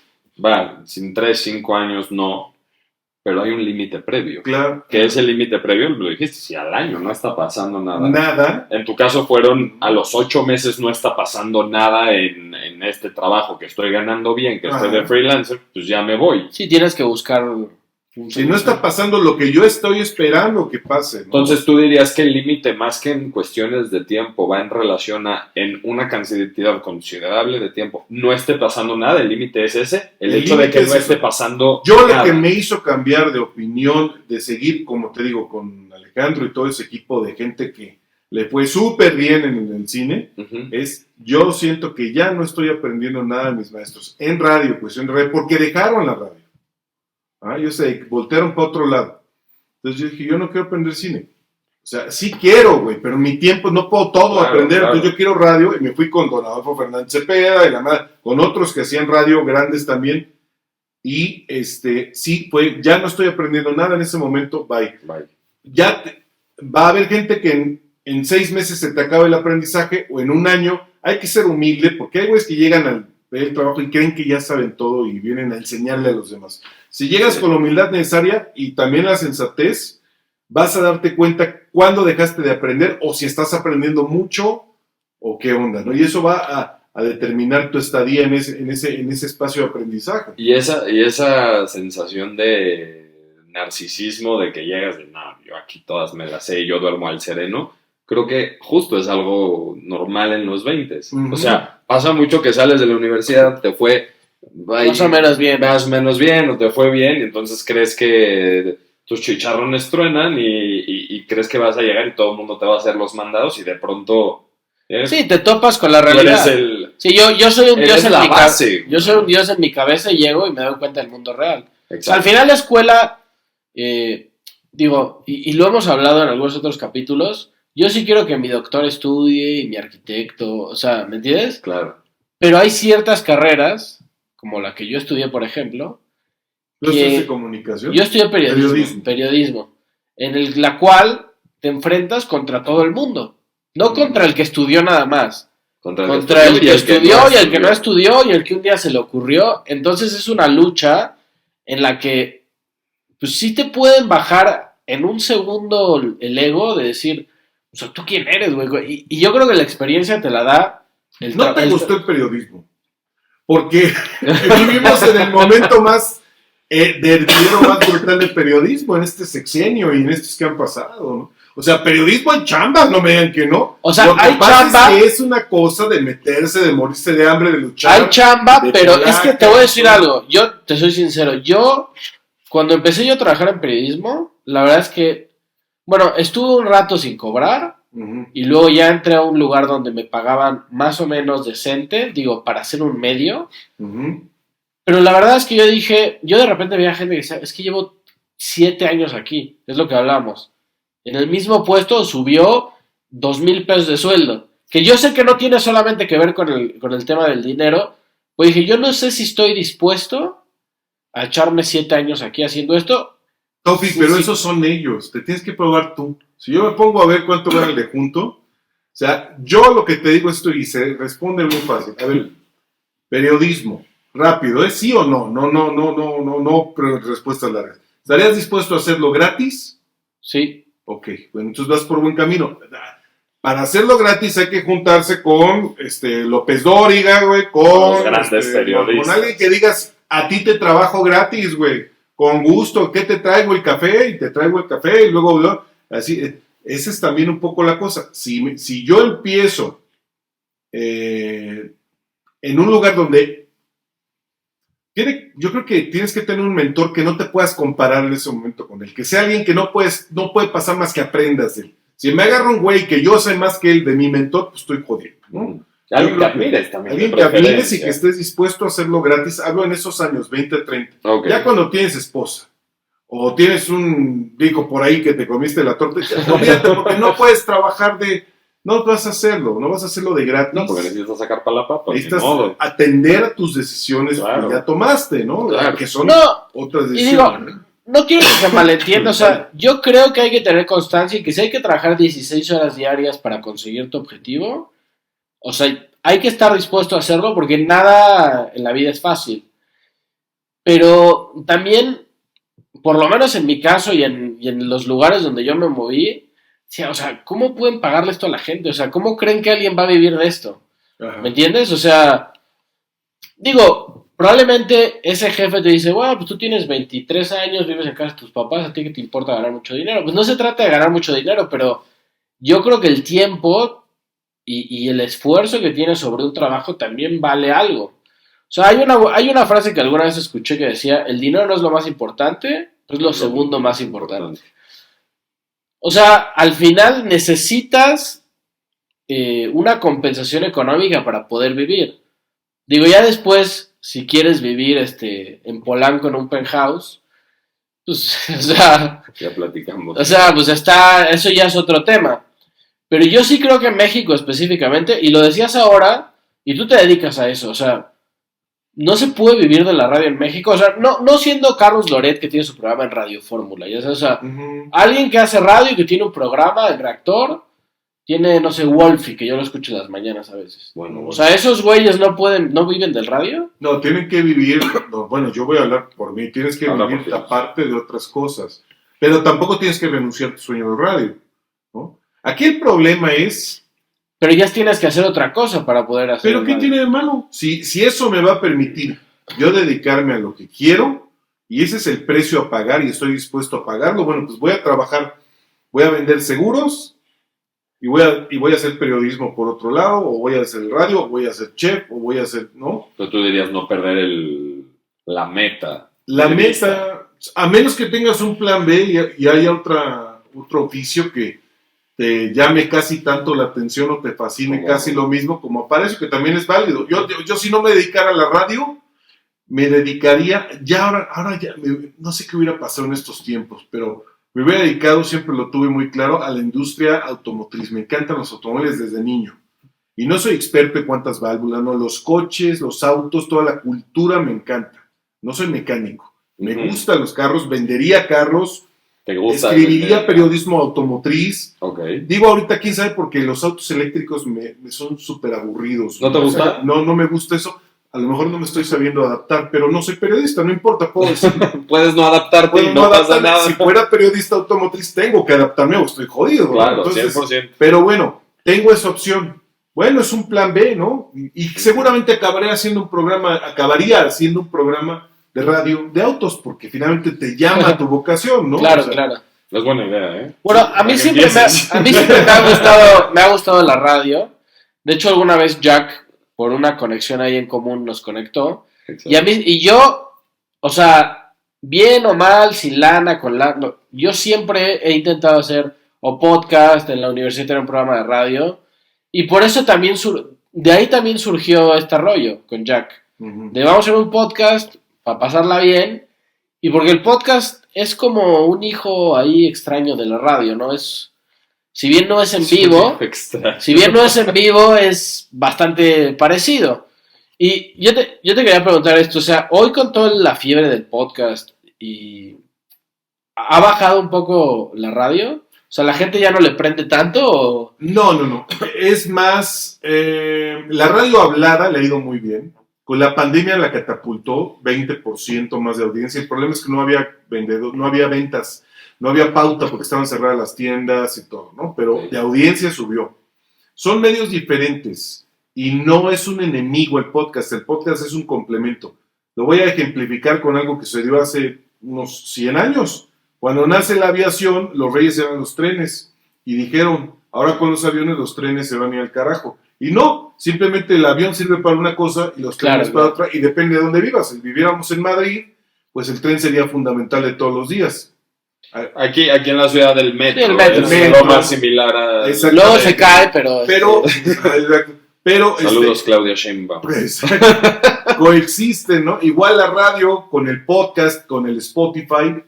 Speaker 2: sin 3, 5 años no, pero hay un límite previo.
Speaker 3: Claro.
Speaker 2: Que ese límite previo, lo dijiste, si al año no está pasando nada.
Speaker 3: Nada.
Speaker 2: En tu caso fueron, a los 8 meses no está pasando nada en este trabajo que estoy ganando bien, que estoy de freelancer, pues ya me voy.
Speaker 1: Sí, tienes que buscar...
Speaker 3: Si no está pasando lo que yo estoy esperando que pase, ¿no?
Speaker 2: Entonces tú dirías que el límite, más que en cuestiones de tiempo, va en relación a en una cantidad considerable de tiempo no esté pasando nada. El límite es ese, el hecho de que no esté pasando
Speaker 3: yo
Speaker 2: nada.
Speaker 3: Lo que me hizo cambiar de opinión, de seguir, como te digo, con Alejandro y todo ese equipo de gente que le fue súper bien en el cine, es yo siento que ya no estoy aprendiendo nada de mis maestros en radio, porque dejaron la radio. Yo sé, voltearon para otro lado. Entonces yo dije, yo no quiero aprender cine. O sea, sí quiero, güey, pero mi tiempo no puedo todo aprender. Claro. Entonces yo quiero radio y me fui con Don Adolfo Fernández Cepeda y con otros que hacían radio grandes también. Y sí, ya no estoy aprendiendo nada en ese momento, bye. Ya va a haber gente que en 6 meses se te acaba el aprendizaje o en un año. Hay que ser humilde porque hay güeyes que llegan al trabajo y creen que ya saben todo y vienen a enseñarle a los demás. Si llegas con la humildad necesaria y también la sensatez, vas a darte cuenta cuándo dejaste de aprender o si estás aprendiendo mucho o qué onda, ¿no? Y eso va a determinar tu estadía en ese espacio de aprendizaje.
Speaker 2: Y esa sensación de narcisismo de que llegas de, no, yo aquí todas me las sé y yo duermo al sereno, creo que justo es algo normal en los 20s. O sea, pasa mucho que sales de la universidad, te fue...
Speaker 1: más o menos bien
Speaker 2: o te fue bien y entonces crees que tus chicharrones truenan y crees que vas a llegar y todo el mundo te va a hacer los mandados y de pronto
Speaker 1: sí, te topas con la realidad. Sí, yo soy un dios en mi cabeza. Yo soy un dios en mi cabeza y llego y me doy cuenta del mundo real. O sea, al final la escuela digo, y lo hemos hablado en algunos otros capítulos, yo sí quiero que mi doctor estudie y mi arquitecto, o sea, ¿me entiendes?
Speaker 2: Claro.
Speaker 1: Pero hay ciertas carreras como la que yo estudié, por ejemplo.
Speaker 3: ¿Tú estudiaste comunicación?
Speaker 1: Yo estudié periodismo, en la cual te enfrentas contra todo el mundo, no contra el que estudió nada más, contra el que estudió y el que no estudió y el que un día se le ocurrió. Entonces es una lucha en la que pues sí te pueden bajar en un segundo el ego de decir, o sea, ¿tú quién eres, güey? Y yo creo que la experiencia te la da
Speaker 3: ¿No te gustó el periodismo? Porque vivimos en el momento más del dinero más brutal del periodismo en este sexenio y en estos que han pasado, ¿no? O sea, periodismo en chambas, no me digan que no.
Speaker 1: O sea,
Speaker 3: lo que
Speaker 1: hay
Speaker 3: pasa
Speaker 1: chamba.
Speaker 3: Es que es una cosa de meterse, de morirse de hambre, de luchar.
Speaker 1: Hay chamba, pero es que te voy a decir algo. Yo te soy sincero. Cuando empecé yo a trabajar en periodismo, la verdad es que, bueno, estuve un rato sin cobrar. Y luego ya entré a un lugar donde me pagaban más o menos decente, digo, para hacer un medio. Pero la verdad es que yo de repente veía gente que decía, es que llevo 7 años aquí, es lo que hablamos. En el mismo puesto subió 2,000 pesos de sueldo, que yo sé que no tiene solamente que ver con el tema del dinero, pues dije, yo no sé si estoy dispuesto a echarme 7 años aquí haciendo esto.
Speaker 3: Tofi, pero esos son ellos, te tienes que probar tú. Si yo me pongo a ver cuánto gana el de junto, o sea, yo lo que te digo esto y se responde muy fácil. A ver, periodismo, rápido, ¿es sí o no? No, pero respuestas largas. ¿Estarías dispuesto a hacerlo gratis?
Speaker 1: Sí.
Speaker 3: Ok, bueno, entonces vas por buen camino. Para hacerlo gratis hay que juntarse con López Dóriga, güey, con
Speaker 2: los grandes periodistas.
Speaker 3: Con alguien que digas, a ti te trabajo gratis, güey, con gusto, ¿qué te traigo? El café, y te traigo el café, y luego, así, esa es también un poco la cosa. Si yo empiezo en un lugar donde yo creo que tienes que tener un mentor que no te puedas comparar en ese momento con él, que sea alguien que no puede pasar más que aprendas de él. Si me agarra un güey que yo sé más que él de mi mentor, pues estoy jodido, ¿no?
Speaker 2: Alguien que admires también.
Speaker 3: Alguien que admires y que estés dispuesto a hacerlo gratis. Hablo en esos años, 20, 30.
Speaker 2: Okay.
Speaker 3: Ya cuando tienes esposa, o tienes un rico por ahí que te comiste la torta, olvídate, porque no puedes trabajar no vas a hacerlo de gratis.
Speaker 2: No, porque necesitas sacar para la papa.
Speaker 3: Necesitas atender a tus decisiones que ya tomaste, ¿no?
Speaker 2: Claro.
Speaker 3: Que son otras decisiones.
Speaker 1: Y digo, no quiero que se malentienda, o sea, yo creo que hay que tener constancia y que si hay que trabajar 16 horas diarias para conseguir tu objetivo, o sea, hay que estar dispuesto a hacerlo porque nada en la vida es fácil. Pero también, por lo menos en mi caso y en los lugares donde yo me moví, o sea, ¿cómo pueden pagarle esto a la gente? O sea, ¿cómo creen que alguien va a vivir de esto? Ajá. ¿Me entiendes? O sea, digo, probablemente ese jefe te dice, bueno, pues tú tienes 23 años, vives en casa de tus papás, ¿a ti qué te importa ganar mucho dinero? Pues no se trata de ganar mucho dinero, pero yo creo que el tiempo y el esfuerzo que tienes sobre un trabajo también vale algo. O sea, hay una frase que alguna vez escuché que decía, el dinero no es lo más importante, es lo segundo más importante. O sea, al final necesitas una compensación económica para poder vivir. Digo, ya después, si quieres vivir en Polanco en un penthouse, pues, o sea...
Speaker 2: Ya platicamos.
Speaker 1: O sea, pues eso ya es otro tema. Pero yo sí creo que en México específicamente, y lo decías ahora, y tú te dedicas a eso, o sea, no se puede vivir de la radio en México, o sea, no siendo Carlos Loret que tiene su programa en Radio Fórmula, ya sabes, o sea, alguien que hace radio y que tiene un programa en Reactor, tiene, no sé, Wolfie, que yo lo escucho en las mañanas a veces. Bueno. O sea, esos güeyes no viven del radio.
Speaker 3: No, tienen que vivir, bueno, yo voy a hablar por mí, tienes que vivir aparte de otras cosas, pero tampoco tienes que renunciar a tu sueño de radio, ¿no? Aquí el problema es...
Speaker 1: Pero ya tienes que hacer otra cosa para poder hacer.
Speaker 3: ¿Pero qué tiene de malo? Si eso me va a permitir yo dedicarme a lo que quiero, y ese es el precio a pagar y estoy dispuesto a pagarlo, bueno, pues voy a trabajar, voy a vender seguros y voy a hacer periodismo por otro lado, o voy a hacer radio, o voy a hacer chef, o voy a hacer, ¿no?
Speaker 2: Pero tú dirías no perder la meta.
Speaker 3: La meta, a menos que tengas un plan B y haya otro oficio que te llame casi tanto la atención o te fascine casi lo mismo como para eso, que también es válido. Yo si no me dedicara a la radio, me dedicaría, ahora ya, no sé qué hubiera pasado en estos tiempos, pero me hubiera dedicado, siempre lo tuve muy claro, a la industria automotriz. Me encantan los automóviles desde niño. Y no soy experto en cuántas válvulas, no, los coches, los autos, toda la cultura me encanta. No soy mecánico. Me gustan los carros, vendería carros.
Speaker 2: ¿Te gusta?
Speaker 3: Escribiría periodismo automotriz.
Speaker 2: Okay.
Speaker 3: Digo ahorita, quién sabe, porque los autos eléctricos me son súper aburridos.
Speaker 2: ¿No te gusta?
Speaker 3: O sea, no me gusta eso. A lo mejor no me estoy sabiendo adaptar, pero no soy periodista, no importa, puedo decirlo.
Speaker 2: Puedes no adaptarte y no pasa nada.
Speaker 3: Si fuera periodista automotriz, tengo que adaptarme o estoy jodido.
Speaker 2: Claro,
Speaker 3: entonces,
Speaker 2: 100%.
Speaker 3: Pero bueno, tengo esa opción. Bueno, es un plan B, ¿no? Y seguramente acabaría haciendo un programa de radio de autos, porque finalmente te llama tu vocación, ¿no?
Speaker 1: Claro, claro.
Speaker 2: Es buena idea, ¿eh?
Speaker 1: Bueno, a mí siempre me ha gustado la radio. De hecho, alguna vez Jack, por una conexión ahí en común, nos conectó. Exacto. Y yo, o sea, bien o mal, sin lana, con lana, yo siempre he intentado hacer o podcast, en la universidad tenía un programa de radio, y por eso también, de ahí también surgió este rollo con Jack. De vamos a hacer un podcast para pasarla bien, y porque el podcast es como un hijo ahí extraño de la radio, ¿no? Si bien no es en vivo, es bastante parecido. Y yo te quería preguntar esto, o sea, hoy con toda la fiebre del podcast, ¿ha bajado un poco la radio? O sea, ¿la gente ya no le prende tanto? ¿O?
Speaker 3: No. Es más, la radio hablada le ha ido muy bien. Con la pandemia la catapultó 20% más de audiencia. El problema es que no había no había ventas, no había pauta porque estaban cerradas las tiendas y todo, ¿no? Pero de audiencia subió. Son medios diferentes y no es un enemigo el podcast es un complemento. Lo voy a ejemplificar con algo que se dio hace unos 100 años. Cuando nace la aviación, los reyes eran los trenes y dijeron, ahora con los aviones los trenes se van a ir al carajo. Y no, simplemente el avión sirve para una cosa y los trenes para otra, y depende de dónde vivas. Si viviéramos en Madrid, pues el tren sería fundamental de todos los días.
Speaker 2: Aquí en la ciudad del metro,
Speaker 1: sí, el metro
Speaker 2: es lo más similar a...
Speaker 1: Luego se cae, pero
Speaker 3: Pero,
Speaker 2: saludos, Claudia Sheinbaum.
Speaker 3: Pues, coexisten, ¿no? Igual la radio con el podcast, con el Spotify,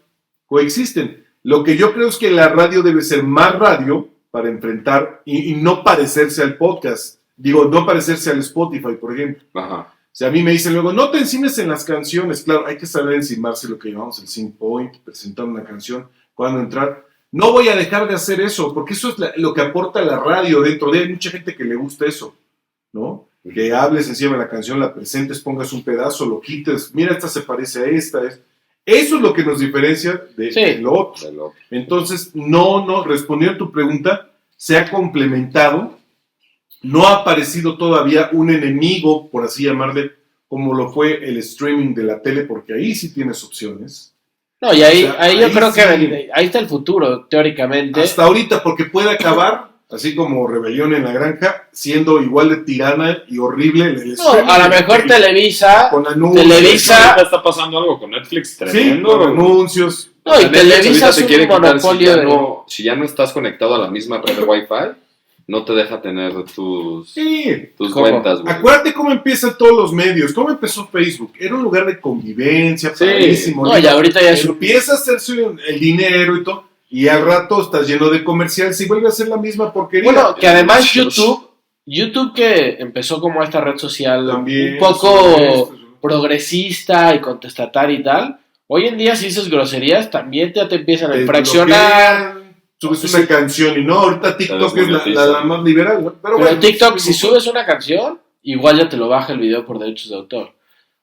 Speaker 3: coexisten. Lo que yo creo es que la radio debe ser más radio para enfrentar y no parecerse al podcast. Digo, no parecerse al Spotify, por ejemplo.
Speaker 2: Ajá.
Speaker 3: O sea, a mí me dicen luego, no te encimes en las canciones. Claro, hay que saber encimarse, lo que llamamos el sync point, presentar una canción, cuando entrar. No voy a dejar de hacer eso, porque eso es lo que aporta la radio dentro de. Hay mucha gente que le gusta eso, ¿no? Que hables encima de la canción, la presentes, pongas un pedazo, lo quites. Mira, esta se parece a esta. Eso es lo que nos diferencia de lo otro. Entonces, respondiendo a tu pregunta, se ha complementado. No ha aparecido todavía un enemigo, por así llamarle, como lo fue el streaming de la tele, porque ahí sí tienes opciones.
Speaker 1: No, y ahí yo creo que ahí está el futuro, teóricamente.
Speaker 3: Hasta ahorita, porque puede acabar, así como Rebelión en la Granja, siendo igual de tirana y horrible.
Speaker 1: A lo mejor Televisa.
Speaker 3: Con anuncios.
Speaker 1: Televisa
Speaker 2: está pasando algo con Netflix tremendo.
Speaker 3: Sí, con anuncios.
Speaker 1: No, y Televisa es un monopolio.
Speaker 2: Si ya no estás conectado a la misma red de Wi-Fi, no te deja tener tus cuentas, güey.
Speaker 3: Acuérdate cómo empiezan todos los medios. ¿Cómo empezó Facebook? Era un lugar de convivencia, padrísimo.
Speaker 1: No, y ahorita ya
Speaker 3: empieza a hacerse el dinero y todo, y al rato estás lleno de comerciales y vuelve a ser la misma porquería.
Speaker 1: Bueno, que además YouTube que empezó como esta red social también, un poco progresista y contestataria y tal, hoy en día si dices groserías también ya te empiezan a infraccionar.
Speaker 3: Subes una canción y no, ahorita TikTok es la más liberal, ¿no?
Speaker 1: Pero bueno, TikTok, si subes una canción, igual ya te lo baja el video por derechos de autor.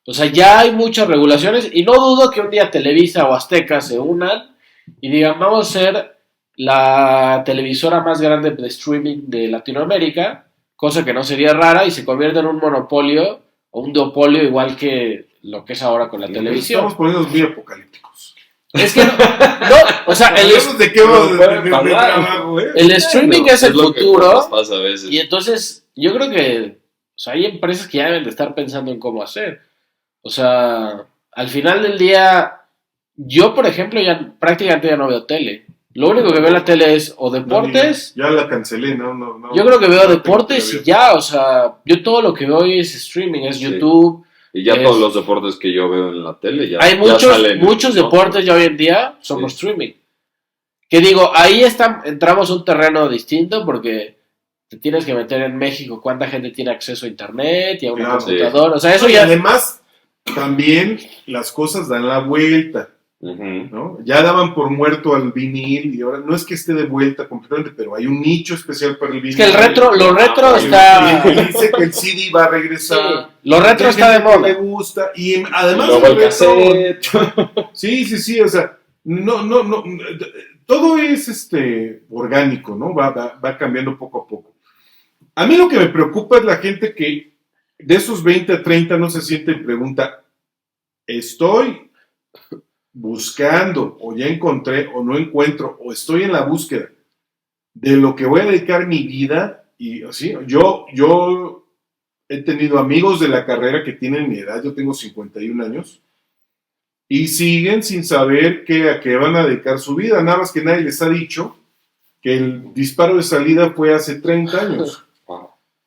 Speaker 1: O sea, ya hay muchas regulaciones y no dudo que un día Televisa o Azteca se unan y digan, vamos a ser la televisora más grande de streaming de Latinoamérica, cosa que no sería rara, y se convierte en un monopolio o un duopolio igual que lo que es ahora con la televisión.
Speaker 3: Estamos poniendo muy apocalípticos.
Speaker 1: Es que no, o sea, el streaming es el futuro, y entonces yo creo que hay empresas que ya deben de estar pensando en cómo hacer. O sea, al final del día, yo por ejemplo ya prácticamente ya no veo tele. Lo único que veo en la tele es o deportes.
Speaker 3: Ya la cancelé, no.
Speaker 1: Yo creo que veo deportes y ya, o sea, yo todo lo que veo hoy es streaming, es YouTube.
Speaker 2: Y ya todos los deportes que yo veo en la tele ya
Speaker 1: hay muchos deportes ya hoy en día son por streaming. Que digo, ahí entramos a un terreno distinto porque te tienes que meter en México cuánta gente tiene acceso a internet y a una computadora. O sea, eso
Speaker 3: y además, también las cosas dan la vuelta. ¿No? Ya daban por muerto al vinil y ahora no es que esté de vuelta completamente, pero hay un nicho especial para el vinil.
Speaker 1: Es que lo retro está.
Speaker 3: Dice que el CD va a regresar.
Speaker 1: Sí, lo retro está de moda.
Speaker 3: Me gusta y además
Speaker 2: el retro.
Speaker 3: Sí, o sea, no, todo es orgánico, ¿no? Va cambiando poco a poco. A mí lo que me preocupa es la gente que de esos 20 a 30 no se siente y pregunta, ¿estoy buscando o ya encontré o no encuentro o estoy en la búsqueda de lo que voy a dedicar mi vida? Y así, yo he tenido amigos de la carrera que tienen mi edad, yo tengo 51 años y siguen sin saber a qué van a dedicar su vida, nada más que nadie les ha dicho que el disparo de salida fue hace 30 años.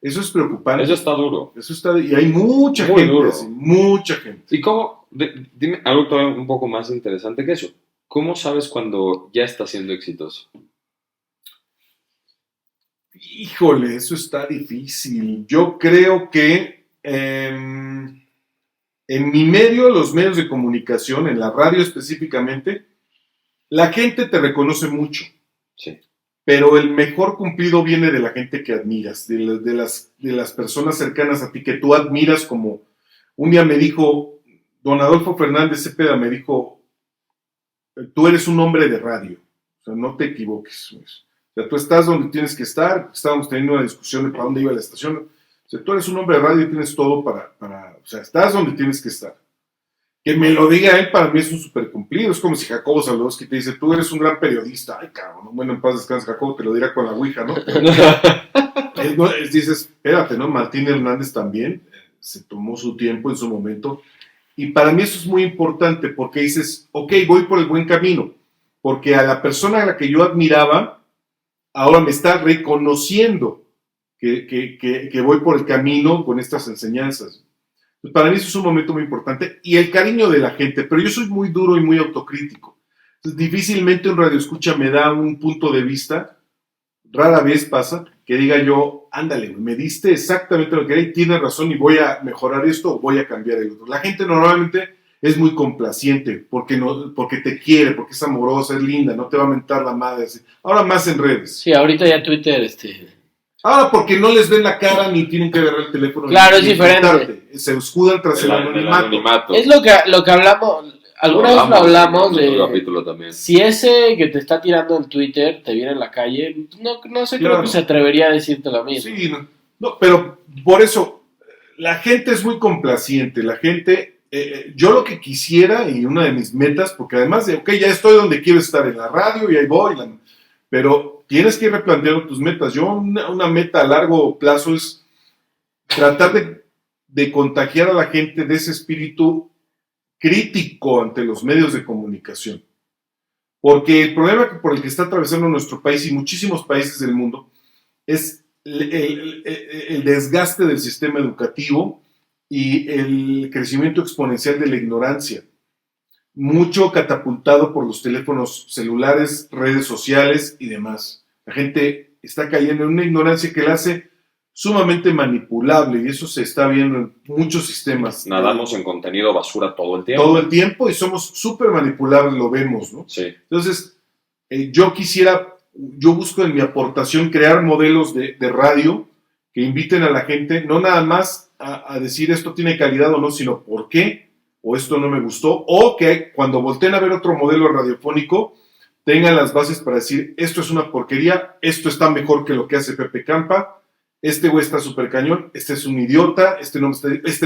Speaker 3: Eso es preocupante.
Speaker 2: Eso está duro.
Speaker 3: Y hay mucha gente, duro. Mucha gente.
Speaker 2: ¿Y cómo? Dime algo todavía un poco más interesante que eso. ¿Cómo sabes cuando ya está siendo exitoso?
Speaker 3: Híjole, eso está difícil. Yo creo que en mi medio, los medios de comunicación, en la radio específicamente, la gente te reconoce mucho.
Speaker 2: Sí.
Speaker 3: Pero el mejor cumplido viene de la gente que admiras, de las personas cercanas a ti que tú admiras. Como un día me dijo don Adolfo Fernández Cepeda, me dijo, tú eres un hombre de radio, o sea, no te equivoques. O sea, tú estás donde tienes que estar. Estábamos teniendo una discusión de para dónde iba la estación. O sea, tú eres un hombre de radio y tienes todo para o sea, estás donde tienes que estar. Que me lo diga él, para mí es un súper cumplido. Es como si Jacobo Zabludowski te dice, tú eres un gran periodista. Ay, cabrón, bueno, en paz descanse Jacobo, te lo dirá con la ouija, ¿no? Dices, espérate, ¿no? Martín Hernández también se tomó su tiempo en su momento. Y para mí eso es muy importante, porque dices, ok, voy por el buen camino. Porque a la persona a la que yo admiraba, ahora me está reconociendo. que voy por el camino con estas enseñanzas. Pues para mí eso es un momento muy importante y el cariño de la gente, pero yo soy muy duro y muy autocrítico. Entonces, difícilmente un radioescucha me da un punto de vista, rara vez pasa que diga yo, ándale, me diste exactamente lo que era y tienes razón y voy a mejorar esto o voy a cambiar el otro. La gente normalmente es muy complaciente porque te quiere, porque es amorosa, es linda, no te va a mentar la madre. Ahora más en redes.
Speaker 1: Sí, ahorita ya Twitter,
Speaker 3: Ahora porque no les ven la cara ni tienen que agarrar el teléfono.
Speaker 1: Claro, es diferente.
Speaker 3: Se escudan tras el anonimato.
Speaker 1: Es lo que hablamos, alguna vez lo hablamos de
Speaker 2: capítulo también.
Speaker 1: Si ese que te está tirando en Twitter te viene en la calle, no sé, claro. Creo que se atrevería a decirte lo mismo.
Speaker 3: Sí, no, pero por eso la gente es muy complaciente, la gente, yo lo que quisiera y una de mis metas, porque además de, ok, ya estoy donde quiero estar en la radio y ahí voy, pero tienes que ir replanteando tus metas. Yo una meta a largo plazo es tratar de contagiar a la gente de ese espíritu crítico ante los medios de comunicación. Porque el problema por el que está atravesando nuestro país y muchísimos países del mundo es el desgaste del sistema educativo y el crecimiento exponencial de la ignorancia. Mucho catapultado por los teléfonos celulares, redes sociales y demás. La gente está cayendo en una ignorancia que la hace sumamente manipulable y eso se está viendo en muchos sistemas.
Speaker 2: Nadamos en contenido basura todo el tiempo.
Speaker 3: Todo el tiempo y somos súper manipulables, lo vemos, ¿no?
Speaker 2: Sí.
Speaker 3: Entonces, yo busco en mi aportación crear modelos de radio que inviten a la gente, no nada más a decir esto tiene calidad o no, sino por qué, o esto no me gustó, o que cuando volteen a ver otro modelo radiofónico, tengan las bases para decir esto es una porquería, esto está mejor que lo que hace Pepe Campa, este güey está súper cañón, este es un idiota, este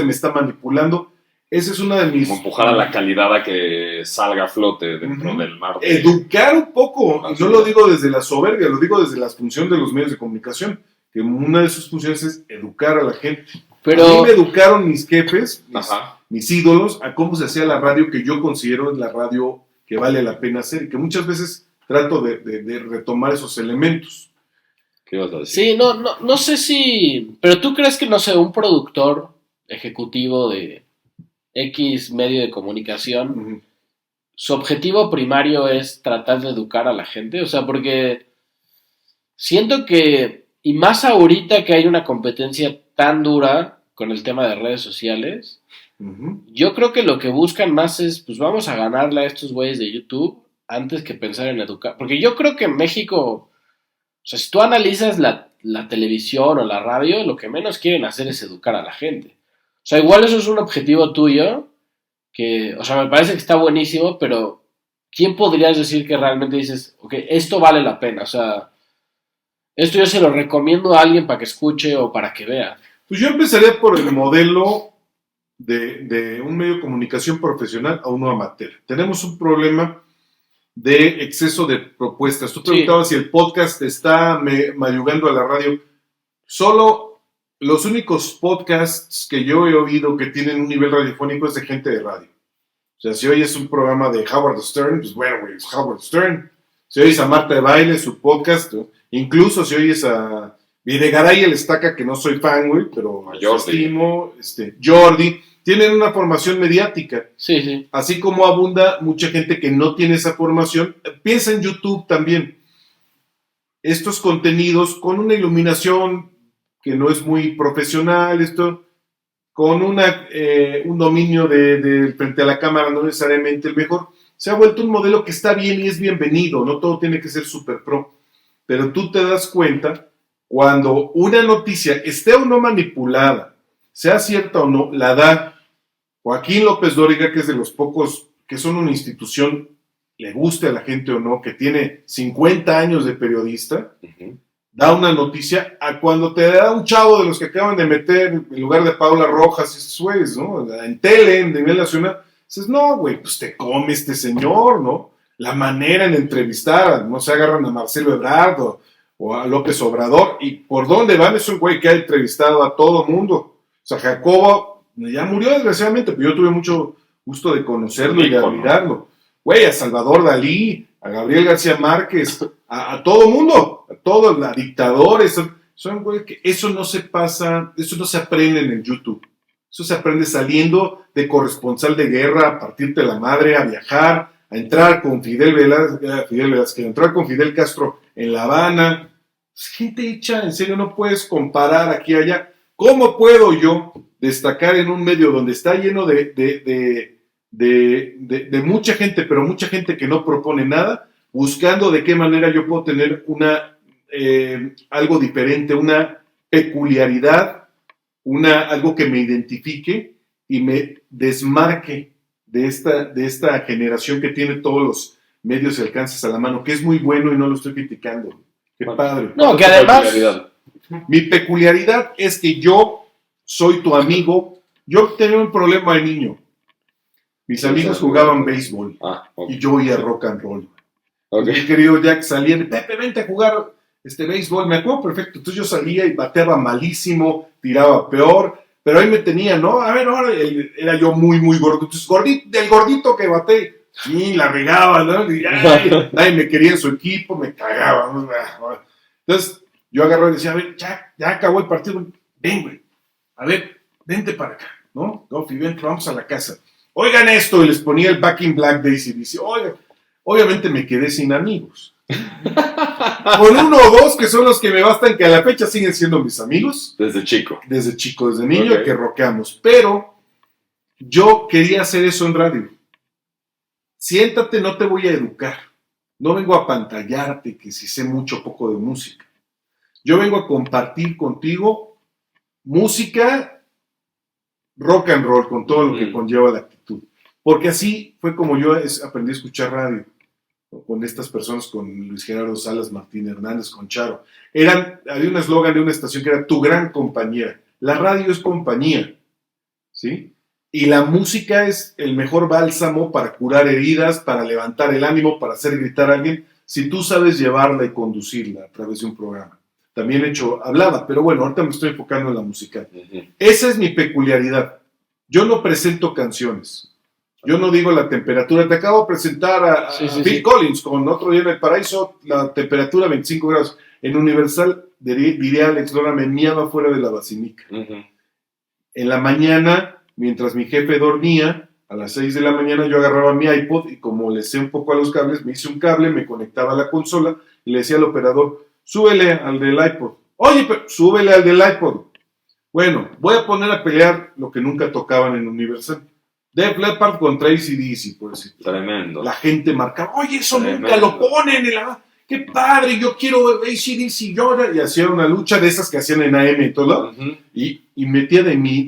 Speaker 3: me está manipulando. Esa es una de mis...
Speaker 2: Como empujar a la calidad a que salga a flote dentro del mar.
Speaker 3: Educar un poco, y no lo digo desde la soberbia, lo digo desde la función de los medios de comunicación, que una de sus funciones es educar a la gente. Pero... A mí me educaron mis jefes, mis ídolos, a cómo se hacía la radio que yo considero la radio que vale la pena hacer, y que muchas veces trato de retomar esos elementos.
Speaker 2: ¿Qué ibas a decir?
Speaker 1: Sí, no sé si... Pero tú crees que, no sé, un productor ejecutivo de X medio de comunicación, su objetivo primario es tratar de educar a la gente, o sea, porque siento que, y más ahorita que hay una competencia tan dura con el tema de redes sociales, yo creo que lo que buscan más es, pues vamos a ganarle a estos güeyes de YouTube antes que pensar en educar, porque yo creo que en México, o sea, si tú analizas la televisión o la radio, lo que menos quieren hacer es educar a la gente. O sea, igual eso es un objetivo tuyo que, o sea, me parece que está buenísimo, pero ¿quién podrías decir que realmente dices, ok, esto vale la pena? O sea, esto yo se lo recomiendo a alguien para que escuche o para que vea.
Speaker 3: Pues yo empezaría por el modelo de un medio de comunicación profesional a uno amateur. Tenemos un problema de exceso de propuestas. Tú preguntabas si el podcast está mayugando a la radio. Solo los únicos podcasts que yo he oído que tienen un nivel radiofónico es de gente de radio. O sea, si oyes un programa de Howard Stern, pues bueno, güey, es Howard Stern. Si oyes a Marta de Baile, su podcast, ¿no? Incluso si oyes a Videgaray el Estaca, que no soy fan, güey, pero estimo, Jordi, tienen una formación mediática.
Speaker 1: Sí.
Speaker 3: Así como abunda mucha gente que no tiene esa formación. Piensa en YouTube también. Estos contenidos con una iluminación que no es muy profesional, con un dominio de frente a la cámara no necesariamente el mejor, se ha vuelto un modelo que está bien y es bienvenido, no todo tiene que ser super pro, pero tú te das cuenta cuando una noticia esté o no manipulada, sea cierta o no, la da Joaquín López Dóriga, que es de los pocos que son una institución, le guste a la gente o no, que tiene 50 años de periodista, da una noticia a cuando te da un chavo de los que acaban de meter en lugar de Paula Rojas, esos güeyes, ¿no? En tele, en nivel nacional, dices, no, güey, pues te come este señor, ¿no? La manera en entrevistar, no se agarran a Marcelo Ebrard o a López Obrador, y por dónde van, es un güey que ha entrevistado a todo mundo. O sea, Jacobo ya murió desgraciadamente, pero yo tuve mucho gusto de conocerlo y de admirarlo. Güey, a Salvador Dalí, a Gabriel García Márquez, a todo mundo, a todos, a dictadores, son güey que eso no se pasa, eso no se aprende en el YouTube. Eso se aprende saliendo de corresponsal de guerra, a partirte la madre, a viajar, a entrar con Fidel Velázquez, a entrar con Fidel Castro en La Habana. Es gente hecha, en serio, no puedes comparar aquí y allá. ¿Cómo puedo yo destacar en un medio donde está lleno de mucha gente, pero mucha gente que no propone nada, buscando de qué manera yo puedo tener algo diferente, una peculiaridad, algo que me identifique y me desmarque de esta generación que tiene todos los medios y alcances a la mano, que es muy bueno y no lo estoy criticando. Qué padre.
Speaker 1: No, que además...
Speaker 3: Mi peculiaridad es que yo soy tu amigo. Yo tenía un problema de niño. Mis amigos jugaban béisbol y yo oía rock and roll. Okay. Mi querido Jack salía de Pepe, vente a jugar béisbol. Me acuerdo perfecto. Entonces yo salía y bateaba malísimo, tiraba peor, pero ahí me tenía, ¿no? A ver, ahora era yo muy, muy gordo. Entonces, del gordito que baté, sí, la regaba, ¿no? Y, nadie me quería en su equipo, me cagaba. Entonces, yo agarré y decía, a ver, ya acabó el partido. Ven, güey. A ver, vente para acá, ¿no? Goffy, ven, vamos a la casa. Oigan esto, y les ponía el Back in Black Days y dice, oigan, obviamente me quedé sin amigos. Con uno o dos que son los que me bastan, que a la fecha siguen siendo mis amigos.
Speaker 2: Desde chico.
Speaker 3: Desde niño, okay. Que rockeamos. Pero yo quería hacer eso en radio. Siéntate, no te voy a educar. No vengo a pantallarte que si sé mucho o poco de música. Yo vengo a compartir contigo música, rock and roll, con todo lo que conlleva la actitud. Porque así fue como yo aprendí a escuchar radio. Con estas personas, con Luis Gerardo Salas, Martín Hernández, con Charo. Había un eslogan de una estación que era tu gran compañera. La radio es compañía, ¿sí? Y la música es el mejor bálsamo para curar heridas, para levantar el ánimo, para hacer gritar a alguien, si tú sabes llevarla y conducirla a través de un programa. También hablaba, pero bueno, ahorita me estoy enfocando en la música. Esa es mi peculiaridad. Yo no presento canciones. Yo no digo la temperatura. Te acabo de presentar a Phil Collins con Otro Día en el Paraíso, la temperatura 25 grados. En Universal, diría Alex Lora, me miaba fuera de la basinica. En la mañana, mientras mi jefe dormía, a las 6 de la mañana yo agarraba mi iPod y como le sé un poco a los cables, me hice un cable, me conectaba a la consola y le decía al operador, súbele al del iPod. Oye, pero súbele al del iPod. Bueno, voy a poner a pelear lo que nunca tocaban en Universal. Def Leppard contra AC/DC, por decir.
Speaker 2: Tremendo.
Speaker 3: La gente marcaba, oye, eso tremendo. Nunca lo ponen. ¡Qué padre! Yo quiero AC/DC, llora. Y hacía una lucha de esas que hacían en AM y todo. Y metía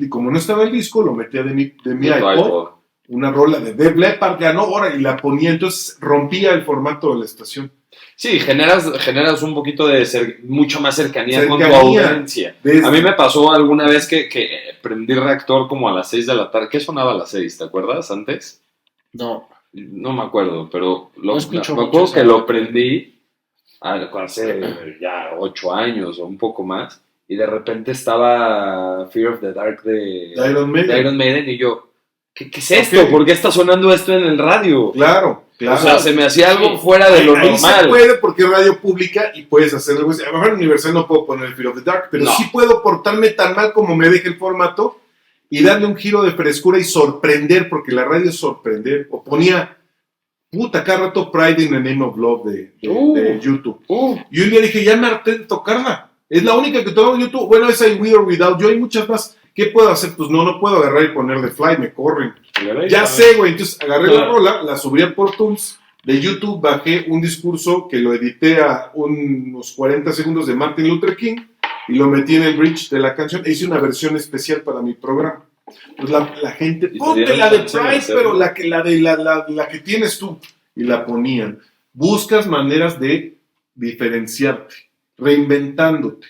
Speaker 3: como no estaba el disco, lo metía de mi iPod. Una rola de Def Leppard, ganó ahora y la ponía. Entonces rompía el formato de la estación.
Speaker 2: Sí, generas un poquito de mucho más cercanía con tu audiencia. A mí me pasó alguna vez que prendí reactor como a las 6 de la tarde. ¿Qué sonaba a las 6? ¿Te acuerdas antes?
Speaker 1: No
Speaker 2: me acuerdo, pero me
Speaker 1: acuerdo
Speaker 2: que lo prendí hace ya 8 años o un poco más y de repente estaba Fear of the Dark de Iron Maiden y yo, ¿qué es esto? Okay. ¿Por qué está sonando esto en el radio?
Speaker 3: Claro.
Speaker 2: O sea, se me hacía algo fuera de lo normal.
Speaker 3: Ahí se puede porque es radio pública y puedes hacer algo. A lo mejor en Universal no puedo poner el Fear of the Dark, pero sí puedo portarme tan mal como me deje el formato y darle un giro de frescura y sorprender, porque la radio es sorprender. O ponía, cada rato Pride in the Name of Love de YouTube. Y un día dije, ya me harté de tocarla. Es la única que toco en YouTube. Bueno, esa y With or Without You, hay muchas más. ¿Qué puedo hacer? Pues no puedo agarrar y poner de Fly, me corren. Ya sé, güey. Entonces agarré la rola, la subí a Pro Tools. De YouTube bajé un discurso que lo edité a unos 40 segundos de Martin Luther King y lo metí en el bridge de la canción e hice una versión especial para mi programa. Pues la gente, ponte la de Pride, pero la que tienes tú. Y la ponían. Buscas maneras de diferenciarte, reinventándote.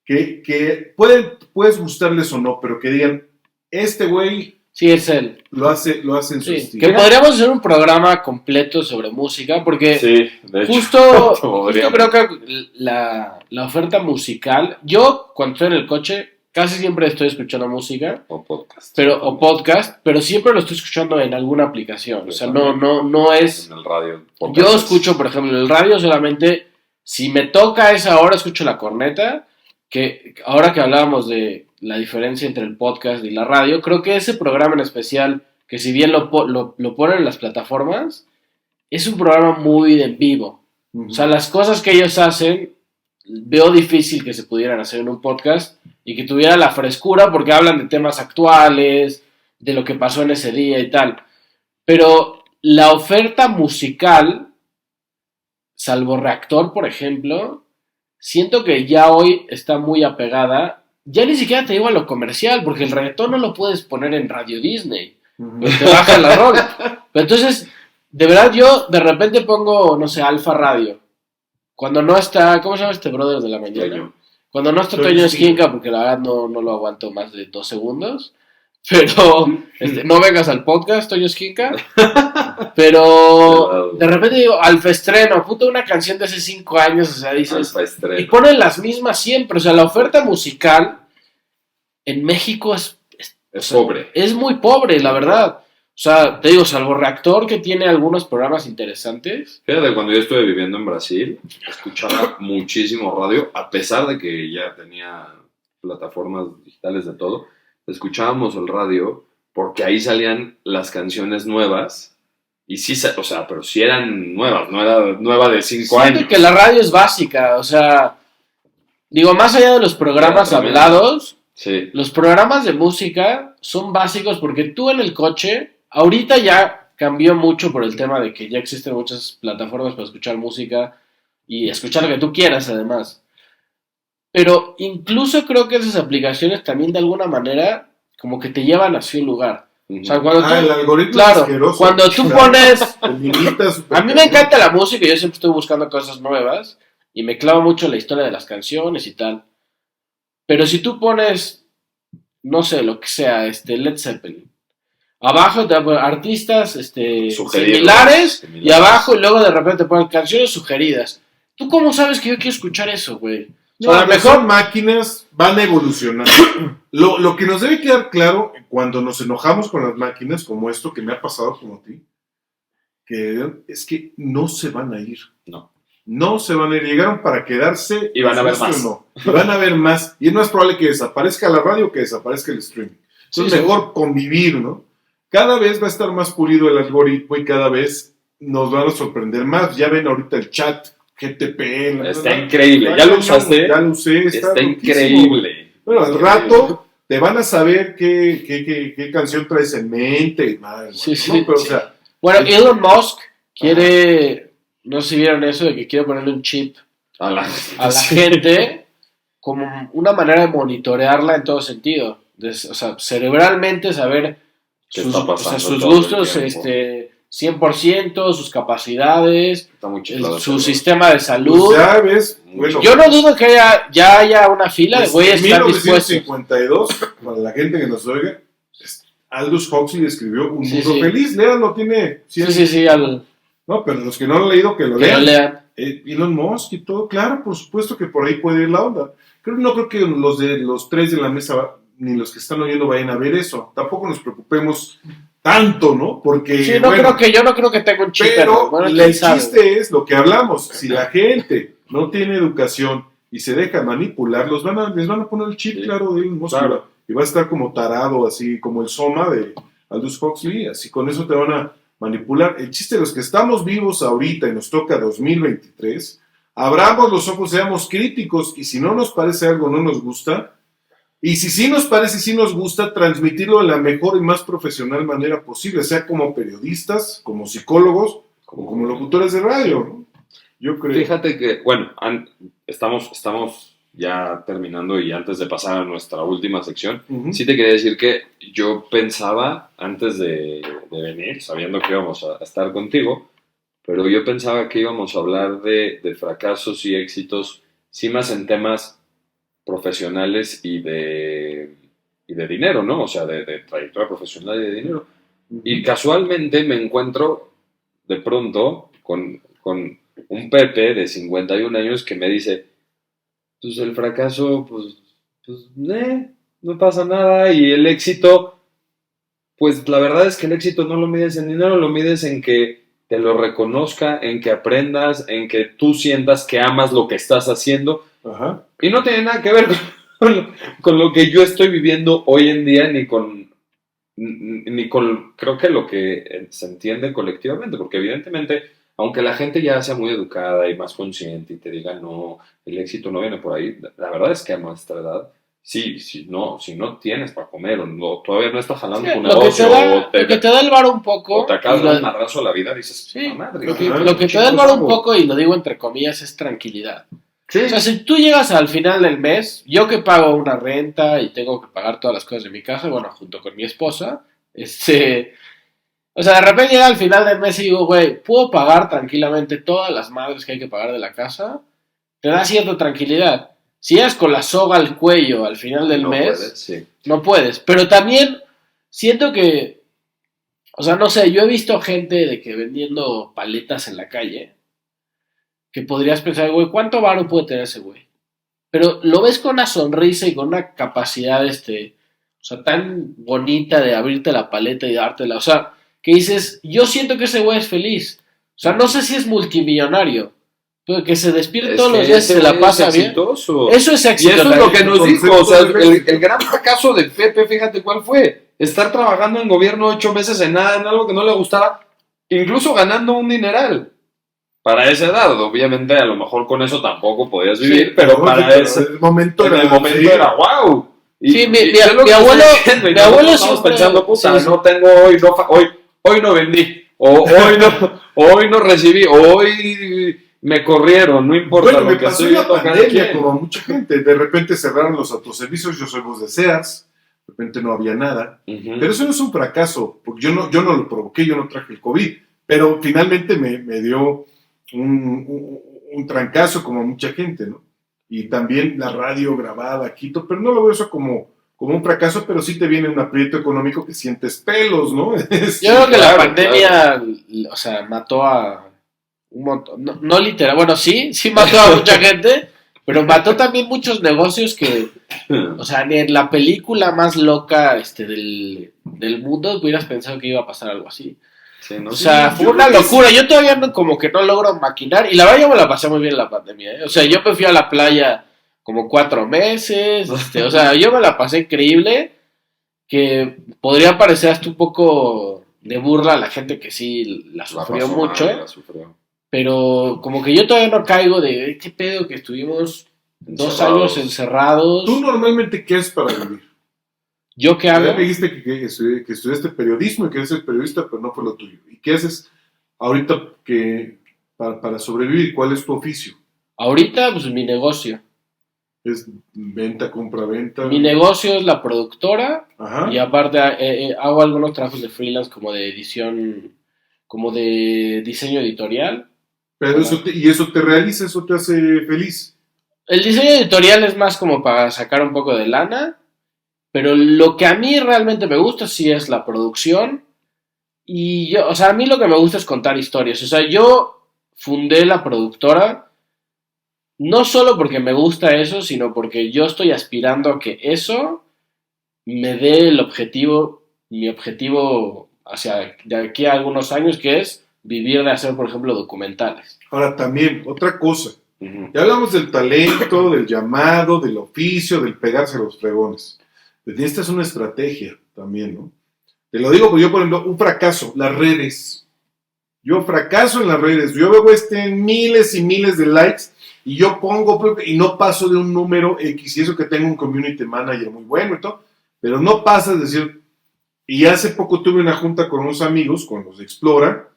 Speaker 3: Que puedes gustarles o no, pero que digan, este güey
Speaker 1: sí es él.
Speaker 3: Lo hace en su estilo.
Speaker 1: Que podríamos hacer un programa completo sobre música, porque
Speaker 2: de hecho,
Speaker 1: justo creo que la oferta musical, yo cuando estoy en el coche casi siempre estoy escuchando música
Speaker 2: o
Speaker 1: podcast, pero siempre lo estoy escuchando en alguna aplicación. O sea, no es
Speaker 2: en el radio.
Speaker 1: Yo escucho, por ejemplo, en el radio solamente si me toca a esa hora escucho La Corneta. que ahora que hablábamos de la diferencia entre el podcast y la radio, creo que ese programa en especial, que si bien lo ponen en las plataformas, es un programa muy en vivo. Uh-huh. O sea, las cosas que ellos hacen, veo difícil que se pudieran hacer en un podcast y que tuviera la frescura, porque hablan de temas actuales, de lo que pasó en ese día y tal. Pero la oferta musical, salvo Reactor, por ejemplo, siento que ya hoy está muy apegada, ya ni siquiera te digo a lo comercial, porque el reggaetón no lo puedes poner en Radio Disney, te baja la rola. Pero entonces, de verdad yo de repente pongo, no sé, Alfa Radio, cuando no está, ¿cómo se llama este brother de la mañana?
Speaker 2: Toño.
Speaker 1: Cuando no está Toño Esquinca, porque la verdad no lo aguanto más de 2 segundos, pero no vengas al podcast, Toño Esquinca. Pero de repente digo, Alfa Estreno, puta, una canción de hace 5 años, o sea, dices, y ponen las mismas siempre, o sea, la oferta musical en México es
Speaker 2: pobre.
Speaker 1: Es muy pobre, la verdad. O sea, te digo, salvo Reactor, que tiene algunos programas interesantes.
Speaker 2: Fíjate, cuando yo estuve viviendo en Brasil, escuchaba muchísimo radio, a pesar de que ya tenía plataformas digitales de todo, escuchábamos el radio porque ahí salían las canciones nuevas. Y sí, o sea, pero sí eran nuevas, no era nueva de 5 años.
Speaker 1: Siento que la radio es básica, o sea, digo, más allá de los programas hablados,
Speaker 2: sí.
Speaker 1: Los programas de música son básicos porque tú en el coche, ahorita ya cambió mucho por el tema de que ya existen muchas plataformas para escuchar música y escuchar lo que tú quieras además. Pero incluso creo que esas aplicaciones también de alguna manera como que te llevan hacia un lugar. O sea, cuando tú,
Speaker 3: el algoritmo
Speaker 1: claro,
Speaker 3: es asqueroso.
Speaker 1: Cuando tú pones... A mí me encanta la música, yo siempre estoy buscando cosas nuevas y me clava mucho la historia de las canciones y tal. Pero si tú pones, no sé, lo que sea, Led Zeppelin, abajo te ponen artistas similares y abajo y luego de repente ponen canciones sugeridas. ¿Tú cómo sabes que yo quiero escuchar eso, güey?
Speaker 3: No, a lo mejor máquinas van evolucionando. Lo que nos debe quedar claro cuando nos enojamos con las máquinas, como esto que me ha pasado como a ti, que es que no se van a ir. No se van a ir. Llegaron para quedarse.
Speaker 2: Y van a ver más.
Speaker 3: No. Y van a ver más. Y es más probable que desaparezca la radio que desaparezca el streaming. Entonces es mejor convivir, ¿no? Cada vez va a estar más pulido el algoritmo y cada vez nos van a sorprender más. Ya ven ahorita el chat GTP.
Speaker 2: Está increíble. ¿Ya lo usaste?
Speaker 3: Ya lo usé.
Speaker 2: Está increíble.
Speaker 3: Bueno, al rato te van a saber qué canción traes en mente. Madre,
Speaker 1: sí.
Speaker 3: Pero, o sea,
Speaker 1: bueno, Elon Musk quiere, no sé si vieron eso, de que quiere ponerle un chip
Speaker 2: a la
Speaker 1: gente como una manera de monitorearla en todo sentido. O sea, cerebralmente saber sus gustos, 100%, sus capacidades, su sistema de salud.
Speaker 3: Pues ya ves, bueno,
Speaker 1: yo no dudo que ya haya una fila de güeyes que están dispuestos.
Speaker 3: En 1952, para la gente que nos oiga, Aldous Huxley escribió Un Mundo Feliz. Léanlo, tiene...
Speaker 1: Sí.
Speaker 3: No, pero los que no lo han leído, que lo lean. Elon Musk y todo, claro, por supuesto que por ahí puede ir la onda. No creo que los 3 de la mesa, ni los que están oyendo, vayan a ver eso. Tampoco nos preocupemos tanto, ¿no? Porque
Speaker 1: sí, yo no creo que tenga un chip.
Speaker 3: Pero el chiste es lo que hablamos. Si la gente no tiene educación y se deja manipular, les van a poner el chip, claro, de Elon Musk. Claro. Y va a estar como tarado, así como el Soma de Aldous Huxley, así con eso te van a manipular. El chiste de los que estamos vivos ahorita y nos toca 2023, abramos los ojos, seamos críticos, y si no nos parece algo, no nos gusta, y si sí nos parece, sí nos gusta, transmitirlo de la mejor y más profesional manera posible, sea como periodistas, como psicólogos, o como locutores de radio, ¿no? Yo creo.
Speaker 2: Fíjate que, bueno, estamos ya terminando y antes de pasar a nuestra última sección, sí te quería decir que yo pensaba, antes de venir, sabiendo que íbamos a estar contigo, pero yo pensaba que íbamos a hablar de fracasos y éxitos, sí más en temas profesionales y de dinero, ¿no? O sea, de trayectoria profesional y de dinero. Y casualmente me encuentro de pronto con un Pepe de 51 años que me dice, pues el fracaso, no pasa nada, y el éxito, pues la verdad es que el éxito no lo mides en dinero, lo mides en que te lo reconozca, en que aprendas, en que tú sientas que amas lo que estás haciendo,
Speaker 3: Ajá.
Speaker 2: Y no tiene nada que ver con lo que yo estoy viviendo hoy en día, ni con, creo que lo que se entiende colectivamente, porque evidentemente, aunque la gente ya sea muy educada y más consciente y te diga, no, el éxito no viene por ahí, la verdad es que a nuestra edad, sí, si no tienes para comer o no, todavía no estás jalando tu negocio,
Speaker 1: lo que te da el varo un poco,
Speaker 2: o te acabas de dar un madrazo a la vida, dices,
Speaker 1: sí,
Speaker 2: madre,
Speaker 1: lo que te da el varo un poco, y lo digo entre comillas, es tranquilidad. Sí. O sea, si tú llegas al final del mes, yo que pago una renta y tengo que pagar todas las cosas de mi casa, bueno, junto con mi esposa, o sea, de repente llega al final del mes y digo, güey, ¿puedo pagar tranquilamente todas las madres que hay que pagar de la casa? Te da cierta tranquilidad. Si llegas con la soga al cuello al final del mes, no puedes. Pero también siento que, o sea, no sé, yo he visto gente de que vendiendo paletas en la calle, que podrías pensar, güey, ¿cuánto varo puede tener ese güey? Pero lo ves con una sonrisa y con una capacidad, o sea, tan bonita de abrirte la paleta y dártela. O sea, que dices, yo siento que ese güey es feliz. O sea, no sé si es multimillonario, pero que se despierte todos los días y se la pasa bien. Eso es éxito.
Speaker 2: Y eso es lo que nos dijo. O sea, el gran fracaso de Pepe, fíjate cuál fue. Estar trabajando en gobierno 8 meses en nada, en algo que no le gustara, incluso ganando un dineral. Para esa edad, obviamente, a lo mejor con eso tampoco podías vivir, sí, pero para ese momento era wow. Y,
Speaker 1: sí, mi abuelo
Speaker 2: estamos pensando, puta, sí, no tengo hoy no vendí, o hoy no recibí, hoy me corrieron, no importa.
Speaker 3: Bueno, me pasó la pandemia como a mucha gente. De repente cerraron los autoservicios, yo soy voz de Sears, de repente no había nada. Pero eso no es un fracaso, porque yo no lo provoqué, yo no traje el COVID, pero finalmente me dio un trancazo como a mucha gente, ¿no? Y también la radio grabada, quito, pero no lo veo eso como un fracaso, pero sí te viene un aprieto económico que sientes pelos, ¿no?
Speaker 1: Yo creo que la pandemia, o sea, mató a un montón, no literal, bueno, sí mató a mucha gente, pero mató también muchos negocios que, o sea, ni en la película más loca del mundo hubieras pensado que iba a pasar algo así. Sí, ¿no? O sea, fue una locura. Yo todavía como que no logro maquinar. Y la verdad yo me la pasé muy bien en la pandemia, ¿eh? O sea, yo me fui a la playa como 4 meses. O sea, yo me la pasé increíble. Que podría parecer hasta un poco de burla a la gente que sí la sufrió mucho. Pero como que yo todavía no caigo de qué pedo que estuvimos 2 años encerrados.
Speaker 3: ¿Tú normalmente qué es para vivir?
Speaker 1: ¿Yo qué hago?
Speaker 3: Ya me dijiste que estudiaste periodismo y que eres el periodista, pero no fue lo tuyo. ¿Y qué haces ahorita para sobrevivir? ¿Cuál es tu oficio?
Speaker 1: Ahorita, pues mi negocio.
Speaker 3: ¿Es venta, compra-venta?
Speaker 1: Mi negocio es la productora.
Speaker 3: Ajá.
Speaker 1: Y aparte hago algunos trabajos de freelance como de edición, como de diseño editorial.
Speaker 3: Pero eso te realiza, eso te hace feliz.
Speaker 1: El diseño editorial es más como para sacar un poco de lana. Pero lo que a mí realmente me gusta sí es la producción. Y yo, o sea, a mí lo que me gusta es contar historias. O sea, yo fundé la productora no solo porque me gusta eso, sino porque yo estoy aspirando a que eso me dé mi objetivo hacia de aquí a algunos años, que es vivir de hacer, por ejemplo, documentales.
Speaker 3: Ahora también, otra cosa. Ya hablamos del talento, del llamado, del oficio, del pegarse a los fregones. Esta es una estrategia también, ¿no? Te lo digo porque yo, por ejemplo, un fracaso, las redes. Yo fracaso en las redes. Yo veo miles y miles de likes y yo pongo y no paso de un número X. Y eso que tengo un community manager muy bueno y todo, pero no pasa, es decir, y hace poco tuve una junta con unos amigos, con los de Explora,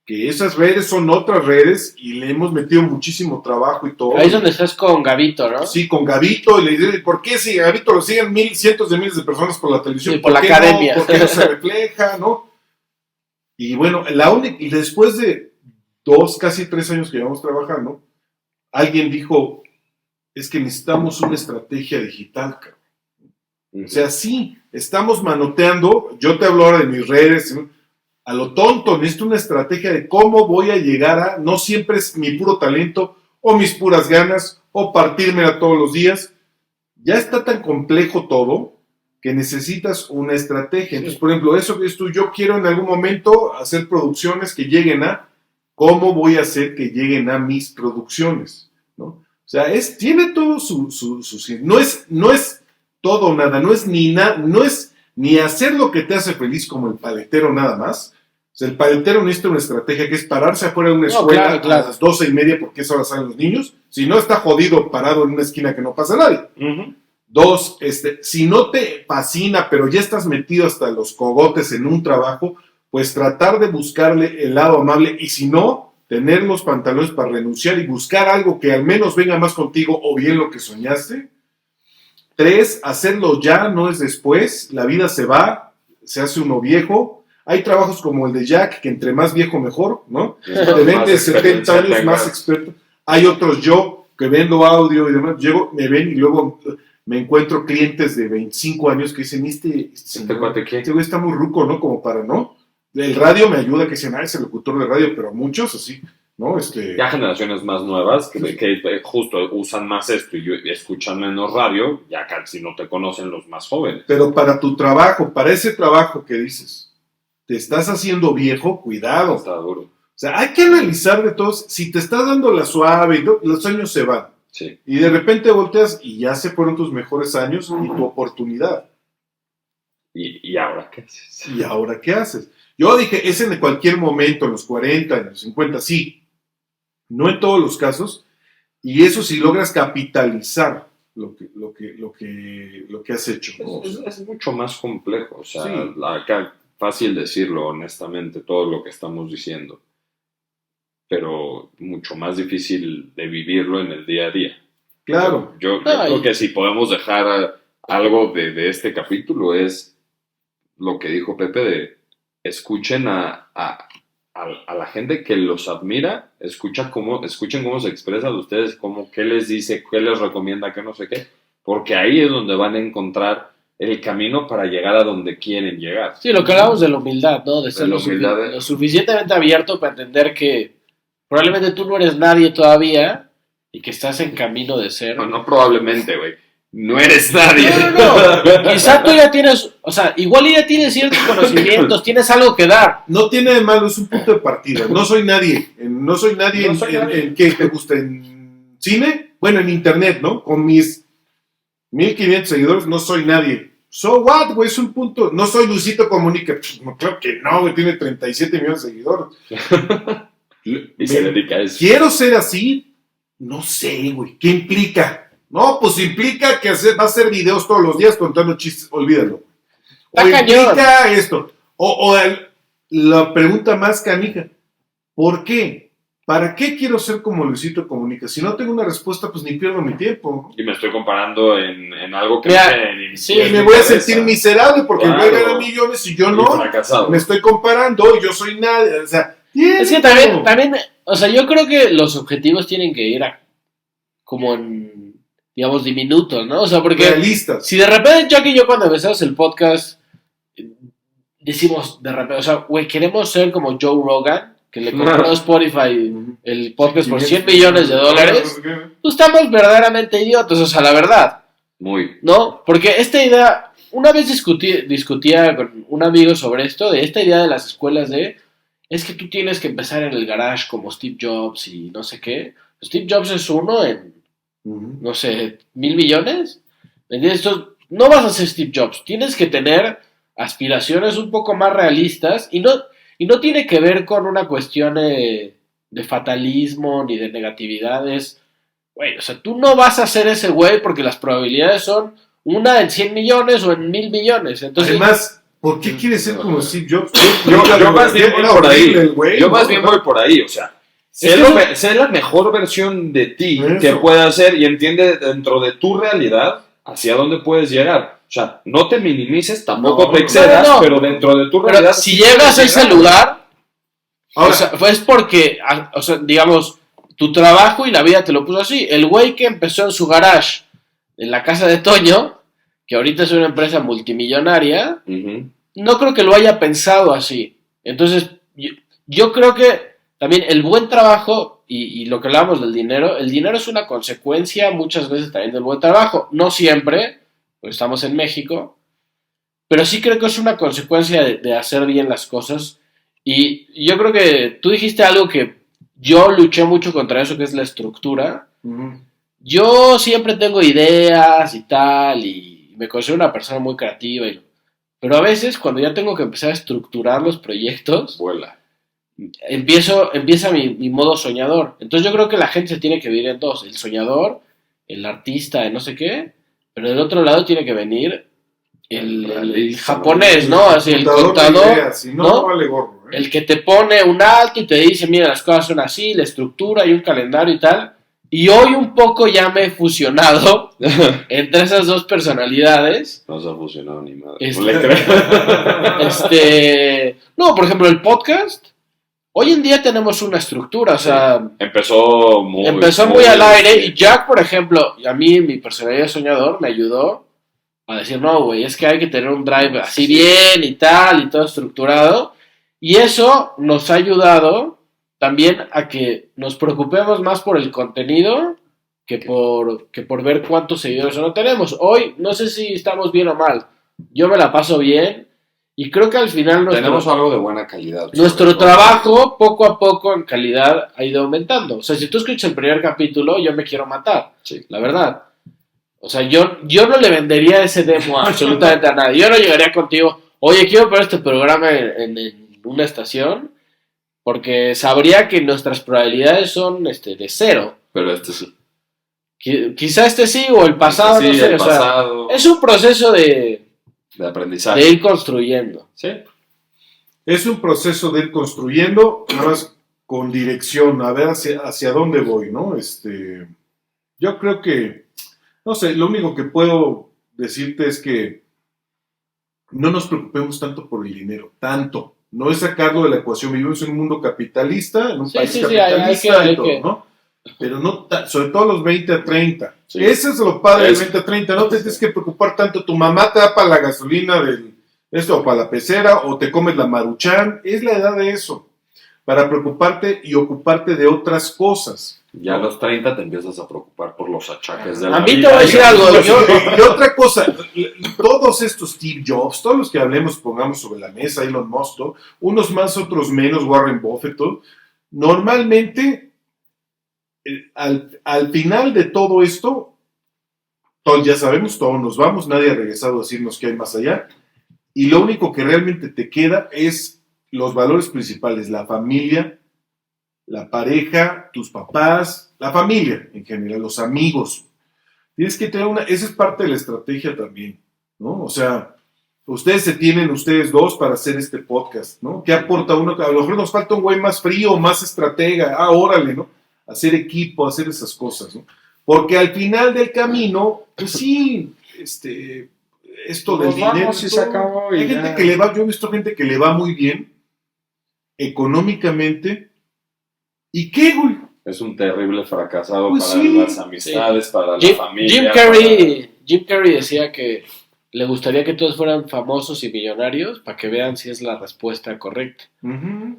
Speaker 3: que esas redes son otras redes y le hemos metido muchísimo trabajo y todo.
Speaker 1: Ahí es donde estás con Gabito, ¿no?
Speaker 3: Sí, con Gabito, y le dice, ¿por qué si Gabito lo siguen cientos de miles de personas por la televisión?
Speaker 1: Sí, por la academia.
Speaker 3: ¿Por qué no se refleja, no? Y bueno, y después de 2, casi 3 años que llevamos trabajando, alguien dijo, es que necesitamos una estrategia digital, cabrón. O sea, sí, estamos manoteando, yo te hablo ahora de mis redes, a lo tonto, necesito una estrategia de cómo voy a llegar no siempre es mi puro talento, o mis puras ganas, o partírmela todos los días. Ya está tan complejo todo, que necesitas una estrategia. Entonces, por ejemplo, eso que es tú, yo quiero en algún momento hacer producciones que lleguen ¿cómo voy a hacer que lleguen a mis producciones? ¿No? O sea, tiene todo su no es todo o nada, no es ni hacer lo que te hace feliz como el paletero nada más. O sea, el paletero necesita una estrategia que es pararse afuera de una escuela a las 12:30 porque es hora salen los niños. Si no, está jodido parado en una esquina que no pasa nadie. Uh-huh. 2, si no te fascina, pero ya estás metido hasta los cogotes en un trabajo, pues tratar de buscarle el lado amable, y si no, tener los pantalones para renunciar y buscar algo que al menos venga más contigo o bien lo que soñaste. 3, hacerlo ya, no es después. La vida se va, se hace uno viejo. Hay trabajos como el de Jack, que entre más viejo mejor, ¿no? De 20, 70 años, más experto. Hay otros, yo, que vendo audio y demás, llego, me ven y luego me encuentro clientes de 25 años que dicen, este güey está muy ruco, ¿no? Como para, ¿no? El radio me ayuda, que dicen, es el locutor de radio, pero muchos así, ¿no?
Speaker 2: Ya generaciones más nuevas que justo usan más esto y escuchan menos radio, ya casi no te conocen los más jóvenes.
Speaker 3: Pero para tu trabajo, para ese trabajo que dices, te estás haciendo viejo, cuidado.
Speaker 2: Está duro.
Speaker 3: O sea, hay que analizar de todos, si te estás dando la suave, los años se van.
Speaker 2: Sí.
Speaker 3: Y de repente volteas y ya se fueron tus mejores años y tu oportunidad.
Speaker 2: ¿Y ahora qué haces?
Speaker 3: ¿Y ahora qué haces? Yo dije, es en cualquier momento, en los 40, en los 50, sí. No en todos los casos. Y eso si logras capitalizar lo que has hecho, ¿no?
Speaker 2: Es mucho más complejo. O sea,
Speaker 3: sí.
Speaker 2: Acá fácil decirlo honestamente, todo lo que estamos diciendo. Pero mucho más difícil de vivirlo en el día a día.
Speaker 3: Claro.
Speaker 2: Yo creo que si podemos dejar algo de este capítulo es lo que dijo Pepe de escuchen a la gente que los admira, escuchen cómo se expresa de ustedes, qué les dice, qué les recomienda, qué no sé qué, porque ahí es donde van a encontrar el camino para llegar a donde quieren llegar.
Speaker 1: Sí, lo que hablamos de la humildad, ¿no? De ser lo suficientemente abierto para entender que probablemente tú no eres nadie todavía y que estás en camino de ser.
Speaker 2: No probablemente, güey. No eres nadie.
Speaker 1: No. Quizá tú ya tienes, o sea, igual ya tienes ciertos conocimientos, tienes algo que dar.
Speaker 3: No tiene de malo, es un punto de partida. No soy nadie. No soy nadie en ¿qué te gusta? ¿En cine? Bueno, en internet, ¿no? Con mis 1500 seguidores no soy nadie. So what, güey, es un punto. No soy Luisito Comunica. No, claro que no, güey, tiene 37 millones de seguidores.
Speaker 2: Y se dedica a eso.
Speaker 3: ¿Quiero ser así? No sé, güey. ¿Qué implica? No, pues implica que va a hacer videos todos los días contando chistes. Olvídalo. O implica esto. O la pregunta más canija. ¿Por qué? ¿Para qué quiero ser como Luisito Comunica? Si no tengo una respuesta, pues ni pierdo mi tiempo.
Speaker 2: Y me estoy comparando en algo que
Speaker 3: me voy a sentir miserable porque voy a ganar millones y yo no.
Speaker 2: Fracasado.
Speaker 3: Me estoy comparando y yo soy nadie. O sea,
Speaker 1: es que también, o sea, yo creo que los objetivos tienen que ir como en, digamos, diminutos, ¿no? O sea, porque
Speaker 3: realistas.
Speaker 1: Si de repente Jack y yo cuando empezamos el podcast decimos de repente, o sea, güey, queremos ser como Joe Rogan, que le compró Spotify el podcast por $100 millones, pues estamos verdaderamente idiotas, o sea, la verdad.
Speaker 2: Muy.
Speaker 1: ¿No? Porque esta idea, una vez discutía con un amigo sobre esto, de esta idea de las escuelas es que tú tienes que empezar en el garage como Steve Jobs y no sé qué. Steve Jobs es uno en, no sé, 1,000 millones. ¿Entiendes? Entonces, no vas a ser Steve Jobs, tienes que tener aspiraciones un poco más realistas y no tiene que ver con una cuestión de fatalismo ni de negatividades. Güey, o sea, tú no vas a ser ese güey porque las probabilidades son una en 100 millones o en 1000 millones. Entonces,
Speaker 3: además, ¿por qué quieres ser como Steve Jobs?
Speaker 2: Yo más bien voy por ahí. Yo más bien voy por ahí, o sea, sé la mejor versión de ti que puedas ser y entiende dentro de tu realidad hacia dónde puedes llegar. O sea, no te minimices, tampoco te excedas, pero dentro de tu realidad.
Speaker 1: Pero si llegas a ese lugar, o sea, es porque, o sea, digamos, tu trabajo y la vida te lo puso así. El güey que empezó en su garage, en la casa de Toño, que ahorita es una empresa multimillonaria, no creo que lo haya pensado así. Entonces, yo creo que también el buen trabajo y lo que hablábamos del dinero, el dinero es una consecuencia muchas veces también del buen trabajo. No siempre, pues estamos en México, pero sí creo que es una consecuencia de hacer bien las cosas. Y yo creo que tú dijiste algo que yo luché mucho contra eso, que es la estructura. yo siempre tengo ideas y tal, y me considero una persona muy creativa, pero a veces cuando ya tengo que empezar a estructurar los proyectos,
Speaker 2: vuela.
Speaker 1: Empieza mi modo soñador. Entonces yo creo que la gente se tiene que dividir en dos, el soñador, el artista, no sé qué, pero del otro lado tiene que venir el japonés, ¿no? Así el contador,
Speaker 3: no vale gorro, ¿eh?
Speaker 1: El que te pone un alto y te dice, mira, las cosas son así, la estructura y un calendario y tal. Y hoy un poco ya me he fusionado entre esas dos personalidades.
Speaker 2: No se ha fusionado ni madre.
Speaker 1: No, por ejemplo, el podcast. Hoy en día tenemos una estructura, o sea...
Speaker 2: Empezó muy
Speaker 1: al aire y Jack, por ejemplo, a mí mi personalidad de soñador me ayudó a decir, no, güey, es que hay que tener un drive así bien y tal, y todo estructurado. Y eso nos ha ayudado también a que nos preocupemos más por el contenido que por ver cuántos seguidores no tenemos. Hoy, no sé si estamos bien o mal. Yo me la paso bien y creo que al final
Speaker 2: tenemos algo de buena calidad.
Speaker 1: Nuestro trabajo, poco a poco, en calidad, ha ido aumentando. O sea, si tú escuchas el primer capítulo, yo me quiero matar,
Speaker 2: sí.
Speaker 1: La verdad. O sea, yo no le vendería ese demo absolutamente a nadie. Yo no llegaría contigo, oye, quiero ver este programa en una estación, porque sabría que nuestras probabilidades son de 0.
Speaker 2: Pero sí.
Speaker 1: Quizá sí, o el pasado,
Speaker 2: sí,
Speaker 1: no sé.
Speaker 2: El pasado.
Speaker 1: Es un proceso de
Speaker 2: aprendizaje.
Speaker 1: De ir construyendo.
Speaker 2: Sí.
Speaker 3: Es un proceso de ir construyendo, nada más con dirección, a ver hacia dónde voy, ¿no? Yo creo que, no sé, lo único que puedo decirte es que no nos preocupemos tanto por el dinero, tanto. No es sacarlo de la ecuación. Vivimos en un mundo capitalista, en un país capitalista y todo, ¿no? Pero no, sobre todo los 20 a 30. Sí. Ese es lo padre de 20 a 30. No te tienes que preocupar tanto. Tu mamá te da para la gasolina o para la pecera, o te comes la Maruchan. Es la edad de eso. Para preocuparte y ocuparte de otras cosas.
Speaker 2: Ya a los 30 te empiezas a preocupar por los achaques de la vida.
Speaker 1: A mí te voy a decir algo.
Speaker 3: Y otra cosa, todos estos Steve Jobs, todos los que hablemos, pongamos sobre la mesa, Elon Musk, unos más, otros menos, Warren Buffett, normalmente, al final de todo esto, todos ya sabemos, todos nos vamos, nadie ha regresado a decirnos qué hay más allá, y lo único que realmente te queda es los valores principales, la familia, la pareja, tus papás, la familia en general, los amigos. Tienes que tener esa es parte de la estrategia también, ¿no? O sea, ustedes dos para hacer este podcast, ¿no? ¿Qué aporta uno? A lo mejor nos falta un güey más frío, más estratega, órale, ¿no? Hacer equipo, hacer esas cosas, ¿no? Porque al final del camino, pues sí, esto del dinero,
Speaker 2: se acabó
Speaker 3: hay gente que le va, yo he visto gente que le va muy bien económicamente. ¿Y qué, güey?
Speaker 2: Es un terrible fracasado
Speaker 3: pues
Speaker 2: para las amistades, para la familia.
Speaker 1: Jim Carrey decía que le gustaría que todos fueran famosos y millonarios para que vean si es la respuesta correcta.
Speaker 3: Uh-huh.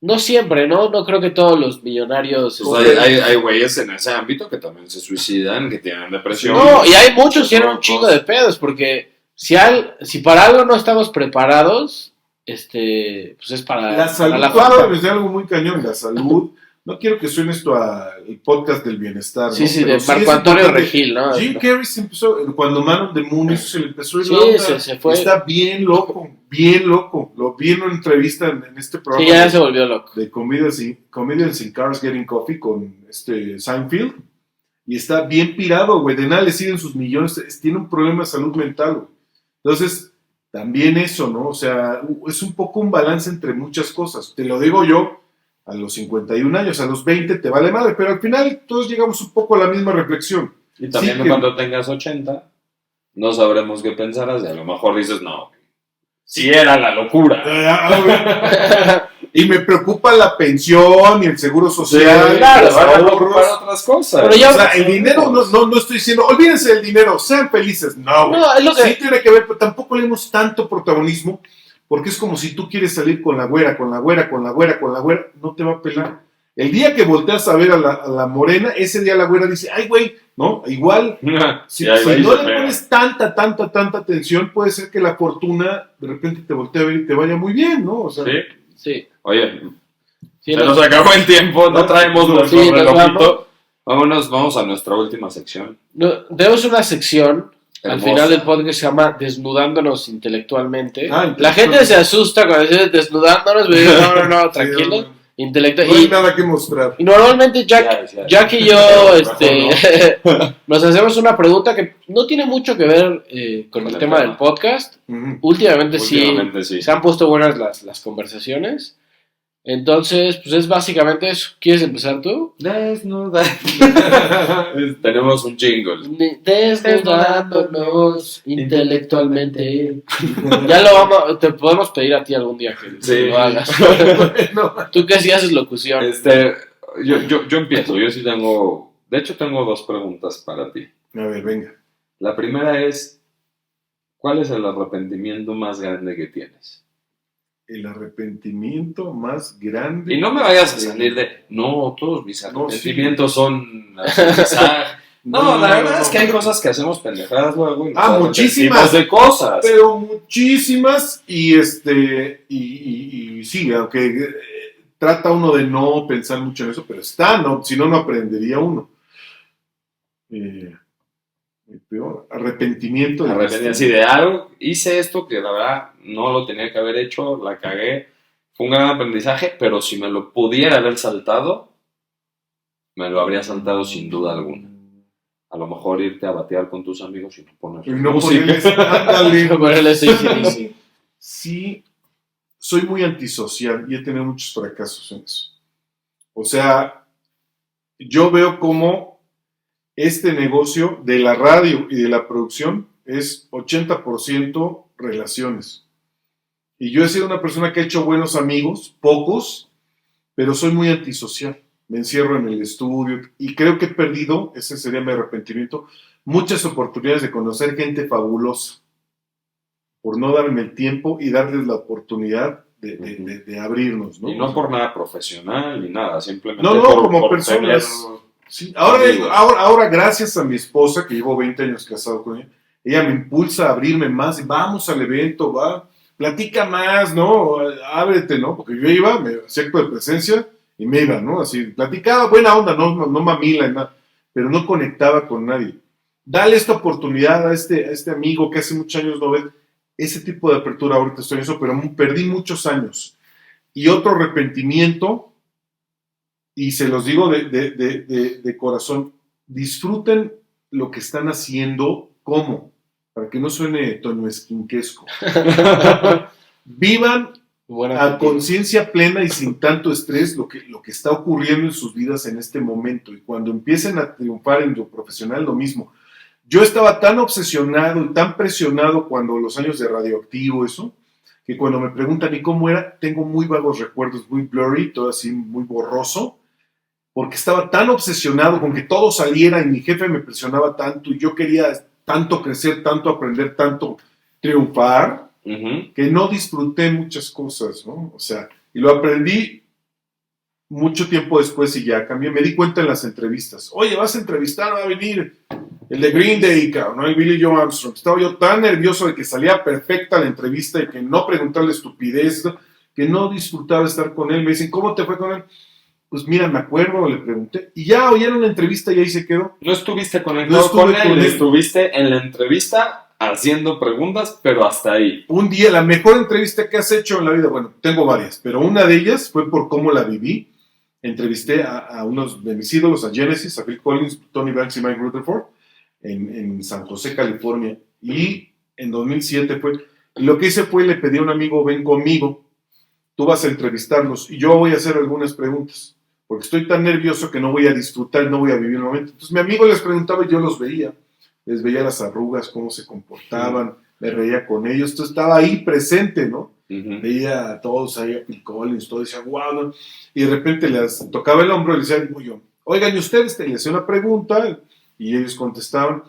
Speaker 1: No siempre, ¿no? No creo que todos los millonarios...
Speaker 2: Pues hay güeyes en ese ámbito que también se suicidan, que tienen depresión.
Speaker 1: No, y hay muchos que tienen un chingo de pedos, porque si para algo no estamos preparados... pues es para
Speaker 3: la salud.
Speaker 1: La fama.
Speaker 3: Claro, es algo muy cañón, la salud. No quiero que suene esto al podcast del bienestar, ¿no?
Speaker 1: Sí, de Marco Antonio Regil, ¿no?
Speaker 3: Jim Carrey se empezó, cuando Man on the Moon eso se le empezó a ir
Speaker 1: la onda. Se fue.
Speaker 3: Está bien loco. Lo vi en una entrevista en este programa.
Speaker 1: Sí, ya se volvió loco.
Speaker 3: De Comedians in Cars Getting Coffee con Seinfeld. Y está bien pirado, güey. De nada le siguen sus millones. Tiene un problema de salud mental, güey. Entonces... También eso, ¿no? O sea, es un poco un balance entre muchas cosas. Te lo digo yo, a los 51 años, a los 20 te vale madre, pero al final todos llegamos un poco a la misma reflexión.
Speaker 2: Y también cuando tengas 80, no sabremos qué pensarás, y a lo mejor dices, no, sí era la locura.
Speaker 3: Y me preocupa la pensión y el seguro social.
Speaker 2: Sí, claro, van a preocupar otras cosas.
Speaker 3: Pero ya, o sea, el dinero, no estoy diciendo, olvídense del dinero, sean felices. No,
Speaker 1: es lo que...
Speaker 3: Sí tiene que ver, pero tampoco le damos tanto protagonismo, porque es como si tú quieres salir con la güera, no te va a pelar. El día que volteas a ver a la morena, ese día la güera dice, ay, güey, ¿no? Igual, si no le pones tanta atención, puede ser que la fortuna de repente te voltee a ver y te vaya muy bien, ¿no? O sea,
Speaker 1: sí.
Speaker 2: Oye, se nos acabó el tiempo, no traemos nuestro relojito. Vamos a nuestra última sección.
Speaker 1: Tenemos una sección al
Speaker 2: Hermosa.
Speaker 1: final del podcast que se llama Desnudándonos Intelectualmente.
Speaker 3: Ah,
Speaker 1: La gente se asusta cuando dice desnudándonos, pero yo, no, tranquilo.
Speaker 3: No
Speaker 1: Intelectual.
Speaker 3: hay nada que mostrar.
Speaker 1: Y normalmente Jack y yo nos hacemos una pregunta que no tiene mucho que ver con el tema del podcast.
Speaker 3: Uh-huh.
Speaker 1: Últimamente
Speaker 2: sí.
Speaker 1: Se han puesto buenas las conversaciones. Entonces, pues es básicamente eso. ¿Quieres empezar tú?
Speaker 2: Desnuda. Tenemos un jingle.
Speaker 1: Desnudándonos intelectualmente. Te podemos pedir a ti algún día que lo hagas.
Speaker 3: No.
Speaker 1: Tú que sí haces locución.
Speaker 2: Yo empiezo. Yo sí tengo. De hecho, tengo 2 preguntas para ti.
Speaker 3: A ver, venga.
Speaker 2: La primera es: ¿cuál es el arrepentimiento más grande que tienes?
Speaker 3: El arrepentimiento más grande.
Speaker 2: Y no me vayas a salir de, no, todos mis arrepentimientos son aprendizaje. No, la verdad es que hay cosas que hacemos pendejadas luego.
Speaker 3: Muchísimas
Speaker 2: de cosas.
Speaker 3: Pero muchísimas. Y sí, aunque trata uno de no pensar mucho en eso, pero no, si no, no aprendería uno. El peor arrepentimiento.
Speaker 2: Así de algo, hice esto que la verdad no lo tenía que haber hecho, la cagué, fue un gran aprendizaje, pero si me lo pudiera haber saltado, me lo habría saltado sin duda alguna. A lo mejor irte a batear con tus amigos y no poner
Speaker 3: música. Sí, soy muy antisocial y he tenido muchos fracasos en eso. O sea, yo veo cómo este negocio de la radio y de la producción es 80% relaciones. Y yo he sido una persona que ha hecho buenos amigos, pocos, pero soy muy antisocial. Me encierro en el estudio y creo que he perdido, ese sería mi arrepentimiento, muchas oportunidades de conocer gente fabulosa por no darme el tiempo y darles la oportunidad de abrirnos, ¿no?
Speaker 2: Y no por nada profesional ni nada, simplemente
Speaker 3: como personas. Sí, ahora, gracias a mi esposa, que llevo 20 años casado con ella me impulsa a abrirme más, y vamos al evento, platica más, ¿no? Ábrete, ¿no? Porque yo iba, me hacía acto de presencia y me iba, ¿no? Así, platicaba, buena onda, no mamila, nada, pero no conectaba con nadie. Dale esta oportunidad a este amigo que hace muchos años no ves. Ese tipo de apertura ahorita estoy en eso, pero perdí muchos años. Y otro arrepentimiento, y se los digo de corazón, disfruten lo que están haciendo, ¿cómo? Para que no suene toñoesquinquesco. Vivan a conciencia plena y sin tanto estrés lo que está ocurriendo en sus vidas en este momento. Y cuando empiecen a triunfar en lo profesional, lo mismo. Yo estaba tan obsesionado y tan presionado cuando los años de Radioactivo, eso, que cuando me preguntan ¿y cómo era? Tengo muy vagos recuerdos, muy blurry, todo así muy borroso, porque estaba tan obsesionado con que todo saliera y mi jefe me presionaba tanto y yo quería tanto crecer, tanto aprender, tanto triunfar, que no disfruté muchas cosas, ¿no? O sea, y lo aprendí mucho tiempo después y ya cambié. Me di cuenta en las entrevistas. Oye, vas a entrevistar, va a venir el de Green Day, ¿no? El Billy Joe Armstrong. Estaba yo tan nervioso de que salía perfecta la entrevista y que no preguntarle estupidez, que no disfrutaba estar con él. Me dicen, ¿cómo te fue con él? Pues mira, me acuerdo, le pregunté. Y ya oyeron la entrevista y ahí se quedó.
Speaker 2: No estuviste conectado con él, estuviste en la entrevista haciendo preguntas, pero hasta ahí.
Speaker 3: Un día, la mejor entrevista que has hecho en la vida, bueno, tengo varias, pero una de ellas fue por cómo la viví. Entrevisté a unos de mis ídolos, a Genesis, a Phil Collins, Tony Banks y Mike Rutherford, en San José, California. Y en 2007 lo que hice fue, le pedí a un amigo, ven conmigo, tú vas a entrevistarlos y yo voy a hacer algunas preguntas, porque estoy tan nervioso que no voy a disfrutar, no voy a vivir el momento. Entonces mi amigo les preguntaba y yo los veía, les veía las arrugas, cómo se comportaban, me reía con ellos, entonces estaba ahí presente, ¿no? Veía a todos ahí, a Phil Collins, todo decía, wow, ¿no? Y de repente les tocaba el hombro y les decía, yo, oigan, ¿y ustedes? Les hacía una pregunta y ellos contestaban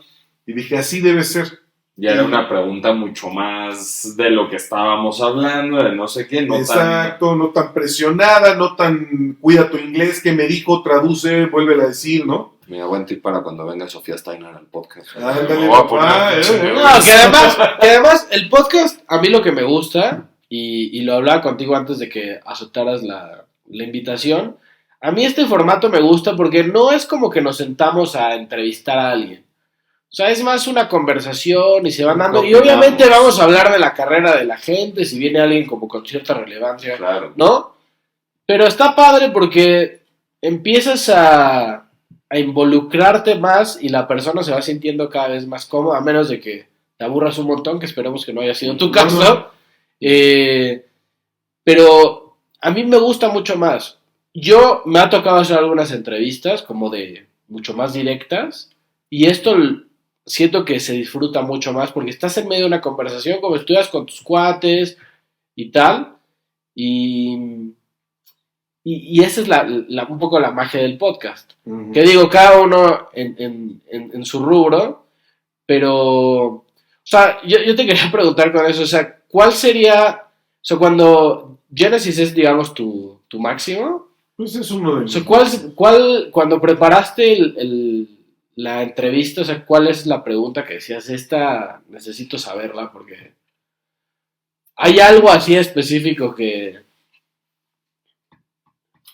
Speaker 3: y dije, así debe ser.
Speaker 2: Ya era una pregunta mucho más de lo que estábamos hablando, de no sé qué.
Speaker 3: Exacto, no tan presionada, no tan cuida tu inglés, que me dijo, traduce, vuélvela a decir, ¿no?
Speaker 2: Mira, buen tip para cuando venga Sofía Steiner al podcast.
Speaker 3: Ándale, papá,
Speaker 1: No, que además el podcast, a mí lo que me gusta, y lo hablaba contigo antes de que aceptaras la invitación, A mí este formato me gusta porque no es como que nos sentamos a entrevistar a alguien. O sea, es más una conversación y se van dando. Y obviamente vamos a hablar de la carrera de la gente, si viene alguien como con cierta relevancia,
Speaker 2: claro,
Speaker 1: ¿no? Pero está padre porque empiezas a involucrarte más y la persona se va sintiendo cada vez más cómoda, a menos de que te aburras un montón, que esperemos que no haya sido tu caso. No. Pero a mí me gusta mucho más. Yo me ha tocado hacer algunas entrevistas como de mucho más directas y esto siento que se disfruta mucho más porque estás en medio de una conversación como estudias con tus cuates y tal y esa es un poco la magia del podcast. Uh-huh. Que digo, cada uno en su rubro, pero, o sea, yo te quería preguntar con eso, o sea, ¿cuál sería, o sea, cuando Genesis es, digamos, tu máximo?
Speaker 3: Pues es uno de
Speaker 1: los. O sea, cuando preparaste la entrevista, o sea, ¿cuál es la pregunta que decías? Esta necesito saberla porque hay algo así específico que...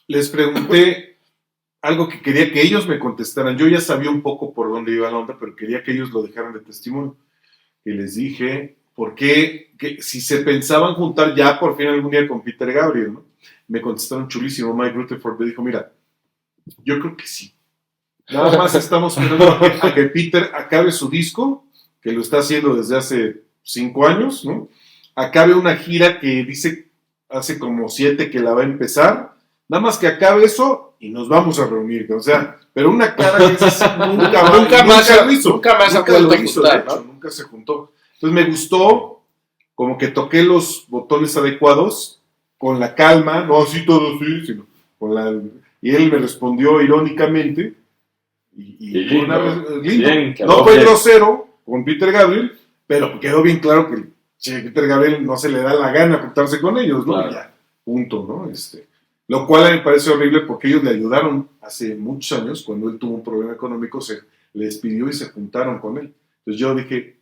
Speaker 3: Les pregunté algo que quería que ellos me contestaran. Yo ya sabía un poco por dónde iba la onda, pero quería que ellos lo dejaran de testimonio. Y les dije, ¿por qué? Que si se pensaban juntar ya por fin algún día con Peter Gabriel, ¿no? Me contestaron chulísimo. Mike Rutherford me dijo, mira, yo creo que sí. Nada más estamos esperando a que Peter acabe su disco, que lo está haciendo desde hace 5 años, ¿no? Acabe una gira que dice hace como 7 que la va a empezar. Nada más que acabe eso y nos vamos a reunir. O sea, pero una cara que es así, nunca más lo hizo.
Speaker 1: Nunca más
Speaker 3: nunca lo hizo, juntar, ¿no? Nunca se juntó. Entonces me gustó, como que toqué los botones adecuados, con la calma, no así todo así, sino con la... Y él me respondió irónicamente. Y
Speaker 2: lindo.
Speaker 3: Bien, no fue grosero con Peter Gabriel, pero quedó bien claro que Peter Gabriel no se le da la gana juntarse con ellos, ¿no? Claro. Ya, punto, ¿no? Lo cual me parece horrible porque ellos le ayudaron hace muchos años, cuando él tuvo un problema económico, se le despidió y se juntaron con él. Entonces yo dije,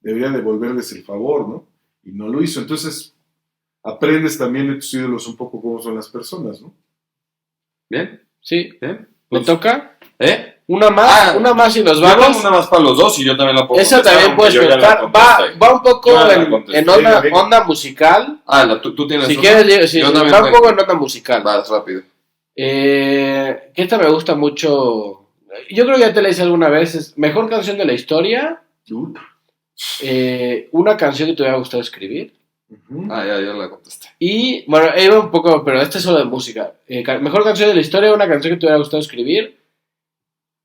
Speaker 3: debería devolverles el favor, ¿no? Y no lo hizo. Entonces, aprendes también de tus ídolos un poco cómo son las personas, ¿no?
Speaker 2: Bien.
Speaker 1: Sí.
Speaker 2: Bien.
Speaker 1: ¿Me toca?
Speaker 2: Una
Speaker 1: más y nos vamos.
Speaker 2: Una más para los dos y yo también la puedo
Speaker 1: Esa también puedes contar. Va un poco en onda musical.
Speaker 2: Tú tienes
Speaker 1: si quieres, sí, va un poco en onda musical.
Speaker 2: Vas rápido.
Speaker 1: Que esta me gusta mucho. Yo creo que ya te la hice alguna vez. Es mejor canción de la historia. Una canción que te hubiera gustado escribir.
Speaker 2: Ya la contesté.
Speaker 1: Y bueno, iba un poco, pero este es solo de música. Mejor canción de la historia, una canción que te hubiera gustado escribir.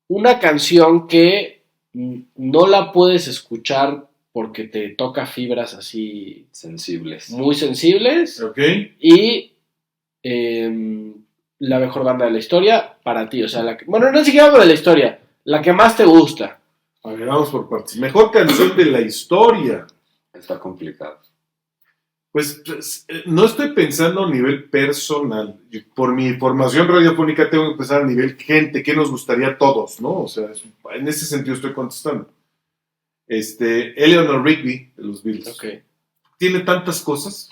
Speaker 1: Una canción que no la puedes escuchar porque te toca fibras así
Speaker 2: sensibles,
Speaker 1: muy sensibles.
Speaker 3: Okay.
Speaker 1: Y la mejor banda de la historia para ti, o sea, bueno, no siquiera de la historia, la que más te gusta.
Speaker 3: A ver, vamos por partes. Mejor canción de la historia.
Speaker 2: Está complicado.
Speaker 3: Pues no estoy pensando a nivel personal. Por mi formación radiofónica tengo que pensar a nivel gente, ¿qué nos gustaría a todos, no? O sea, en ese sentido estoy contestando. Eleanor Rigby, de los Beatles.
Speaker 1: Okay.
Speaker 3: Tiene tantas cosas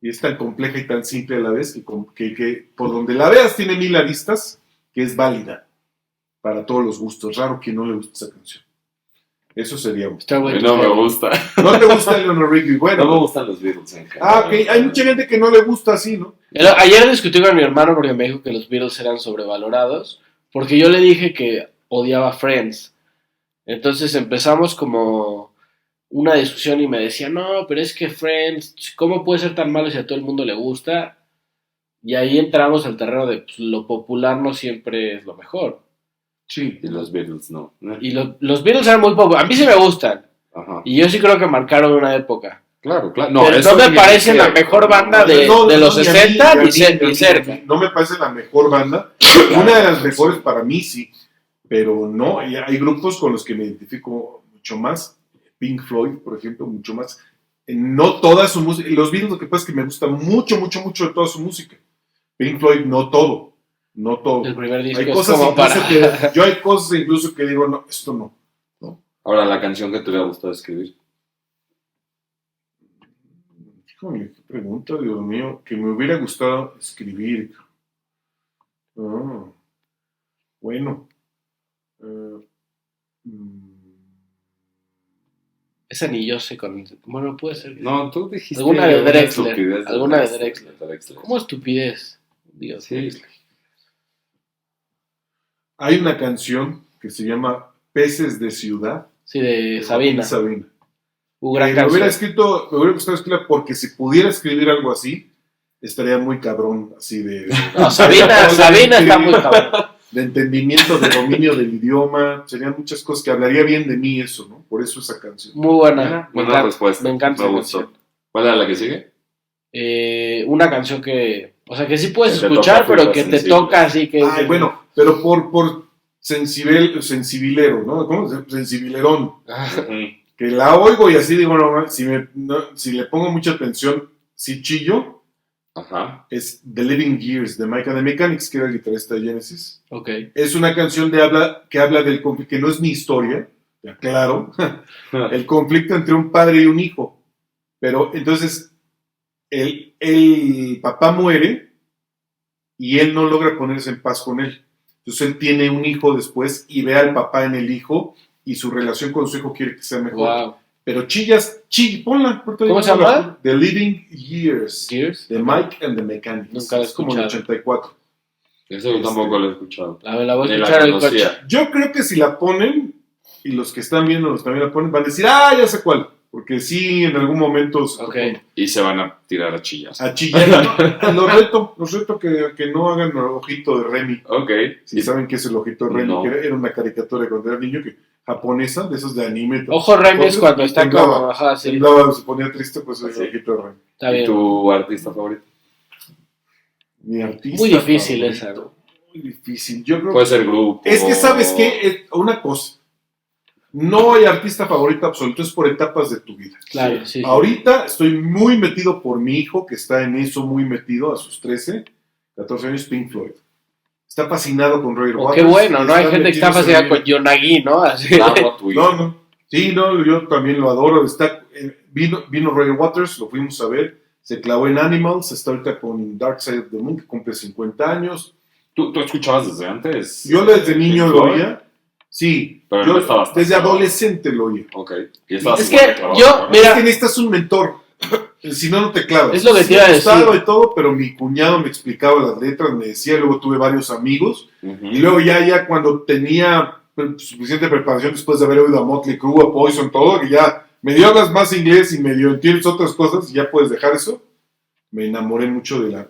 Speaker 3: y es tan compleja y tan simple a la vez que por donde la veas tiene 1000 aristas, que es válida para todos los gustos. Raro que no le guste esa canción. Eso sería bueno.
Speaker 2: Está bueno. No me gusta.
Speaker 3: ¿No te gusta Eleanor Rigby? Bueno.
Speaker 2: No me gustan los Beatles en general.
Speaker 3: Ok. Hay mucha gente que no le gusta así, ¿no?
Speaker 1: Ayer discutí con mi hermano porque me dijo que los Beatles eran sobrevalorados, porque yo le dije que odiaba Friends. Entonces empezamos como una discusión y me decía, no, pero es que Friends, ¿cómo puede ser tan malo si a todo el mundo le gusta? Y ahí entramos al terreno de pues, lo popular no siempre es lo mejor.
Speaker 2: Sí, y los Beatles no.
Speaker 1: Y los Beatles eran muy populares. A mí sí me gustan. Ajá. Y yo sí creo que marcaron una época.
Speaker 2: Claro.
Speaker 1: No, pero no me parece la mejor banda de los 60 ni cerca.
Speaker 3: No me parece la mejor banda. Una de las mejores para mí sí. Pero no, hay grupos con los que me identifico mucho más. Pink Floyd, por ejemplo, mucho más. No toda su música. Los Beatles, lo que pasa es que me gusta mucho de toda su música. Pink Floyd, no todo.
Speaker 1: El primer disco
Speaker 3: hay cosas
Speaker 1: como
Speaker 3: para... yo hay cosas incluso que digo, no, esto no.
Speaker 2: Ahora, la canción que te hubiera gustado escribir.
Speaker 3: Híjole, qué pregunta, Dios mío, que me hubiera gustado escribir. Bueno.
Speaker 1: Esa ni yo sé con... Bueno, puede ser.
Speaker 2: No, tú dijiste...
Speaker 1: Alguna de Drexler.
Speaker 2: estupidez de
Speaker 1: Alguna de Drexler.
Speaker 2: Drexler.
Speaker 1: ¿Cómo estupidez? Dios.
Speaker 2: Sí.
Speaker 3: Hay una canción que se llama Peces de Ciudad.
Speaker 1: Sí, de Sabina.
Speaker 3: Sabina.
Speaker 1: Gran
Speaker 3: Me hubiera
Speaker 1: canción.
Speaker 3: gustado escribirla porque si pudiera escribir algo así, estaría muy cabrón, así de...
Speaker 1: No, Sabina está muy cabrón.
Speaker 3: De entendimiento, de dominio del idioma, serían muchas cosas que hablaría bien de mí eso, ¿no? Por eso esa canción.
Speaker 1: Muy buena.
Speaker 2: Buena respuesta.
Speaker 1: Me encanta esa
Speaker 2: gustó.
Speaker 1: canción.
Speaker 2: ¿Cuál era la que sigue?
Speaker 1: Una canción que... O sea, que sí puedes
Speaker 2: Que te
Speaker 1: escuchar,
Speaker 2: toca
Speaker 1: pero que
Speaker 2: fibras
Speaker 1: te toca así que...
Speaker 3: Ay, bueno, pero por sensibilero, ¿no? ¿Cómo se llama? Sensibilerón. Que la oigo y así digo, si le pongo mucha atención, si chillo,
Speaker 2: Ajá.
Speaker 3: es The Living Years de Mike and the Mechanics, que era el guitarrista de Genesis.
Speaker 1: Ok.
Speaker 3: Es una canción que habla del conflicto, que no es mi historia, ya claro, el conflicto entre un padre y un hijo. Pero entonces, el papá muere y él no logra ponerse en paz con él. Entonces él tiene un hijo después y ve al papá en el hijo y su relación con su hijo quiere que sea mejor.
Speaker 1: Wow.
Speaker 3: Pero ponla.
Speaker 1: ¿Cómo se llama?
Speaker 3: The Living Years.
Speaker 1: Gears.
Speaker 3: De Mike and the Mechanics.
Speaker 1: Nunca lo he
Speaker 3: es como el
Speaker 1: escuchado.
Speaker 3: 84.
Speaker 2: Eso yo tampoco lo he escuchado.
Speaker 1: La voy a
Speaker 2: Ni la
Speaker 1: escuchar en el
Speaker 2: conocía.
Speaker 1: coche.
Speaker 3: Yo creo que si la ponen, y los que están viendo también la ponen, van a decir, ya sé cuál. Porque sí, en algún momento
Speaker 1: Ok.
Speaker 2: Y se van a tirar a chillas.
Speaker 3: a chillar. ¿No? Los reto que no hagan el ojito de Remy.
Speaker 2: Ok.
Speaker 3: Si saben qué es el ojito de Remy,
Speaker 2: No.
Speaker 3: que era una caricatura cuando era niño, japonesa, de esos de anime.
Speaker 1: Ojo Remy es cuando está
Speaker 3: temblaba,
Speaker 1: como... Ajá, sí.
Speaker 3: temblaba, se ponía triste, pues es
Speaker 2: Sí.
Speaker 3: el ojito de Remy.
Speaker 1: Está
Speaker 2: ¿Y
Speaker 1: bien.
Speaker 2: tu artista favorito?
Speaker 3: Mi artista
Speaker 1: Muy difícil
Speaker 3: favorito.
Speaker 1: esa, ¿no?
Speaker 3: Muy difícil. Yo creo
Speaker 2: Puede ser grupo.
Speaker 3: Es que, ¿sabes qué? Una cosa. No hay artista favorito absoluto, es por etapas de tu vida.
Speaker 1: Claro, sí.
Speaker 3: Ahorita estoy muy metido por mi hijo, que está en eso muy metido a sus 13, 14 años, Pink Floyd. Está fascinado con Roger Waters.
Speaker 1: Qué bueno, ¿no? Hay gente que está
Speaker 3: metido
Speaker 1: fascinada
Speaker 3: en-
Speaker 1: con Yonagi, ¿no? Así.
Speaker 2: Claro, tu hijo.
Speaker 3: No. Sí, no, yo también lo adoro. Vino Roger Waters, lo fuimos a ver. Se clavó en Animals, está ahorita con Dark Side of the Moon, que cumple 50 años.
Speaker 2: ¿Tú escuchabas desde antes?
Speaker 3: Yo desde niño
Speaker 2: Pink
Speaker 3: lo
Speaker 2: Floyd?
Speaker 3: oía. Sí,
Speaker 2: Pero
Speaker 3: yo
Speaker 2: no estabas
Speaker 3: desde
Speaker 2: tan
Speaker 3: adolescente lo oía.
Speaker 2: Ok. Y estabas
Speaker 1: Es
Speaker 2: igual
Speaker 1: que
Speaker 2: de clavado,
Speaker 1: yo-
Speaker 2: ¿no?
Speaker 1: Mira-
Speaker 3: Es que necesitas un mentor. Si no, no te clavas.
Speaker 1: Es lo que te
Speaker 3: Sí
Speaker 1: iba a
Speaker 3: me gustaba
Speaker 1: decir.
Speaker 3: y todo, pero mi cuñado me explicaba las letras, me decía, luego tuve varios amigos.
Speaker 2: Ujú.
Speaker 3: Y luego ya cuando tenía suficiente preparación después de haber oído a Motley Crue, a Poison, todo, que ya medio hablas más inglés y medio entiendes otras cosas y ya puedes dejar eso. Me enamoré mucho de la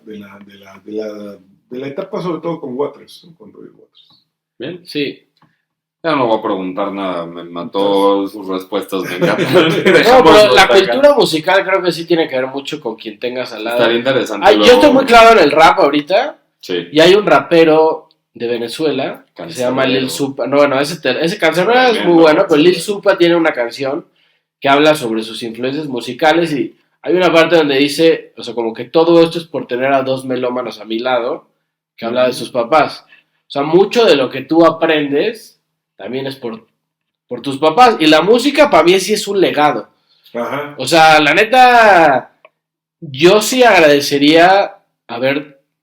Speaker 3: etapa, sobre todo con Waters, ¿no? Con Roger Waters.
Speaker 2: Bien.
Speaker 1: Sí.
Speaker 2: Ya no voy a preguntar nada, me mató sus respuestas, me encantan.
Speaker 1: No, pero la cultura musical creo que sí tiene que ver mucho con quien tengas al lado.
Speaker 2: Estaría interesante.
Speaker 1: Ay, yo
Speaker 2: luego-
Speaker 1: estoy muy claro en el rap ahorita.
Speaker 2: Sí.
Speaker 1: Y hay un rapero de Venezuela que se llama
Speaker 2: Canserbero.
Speaker 1: Lil Supa. No, bueno, ese Canserbero es
Speaker 2: Tremendo
Speaker 1: muy bueno, pero Lil
Speaker 2: Canserbero.
Speaker 1: Supa tiene una canción que habla sobre sus influencias musicales y hay una parte donde dice, o sea, como que todo esto es por tener a dos melómanos a mi lado, que habla de sus papás. O sea, mucho de lo que tú aprendes también es por tus papás. Y la música para mí sí es un legado.
Speaker 3: Ajá.
Speaker 1: O sea, la neta, yo sí agradecería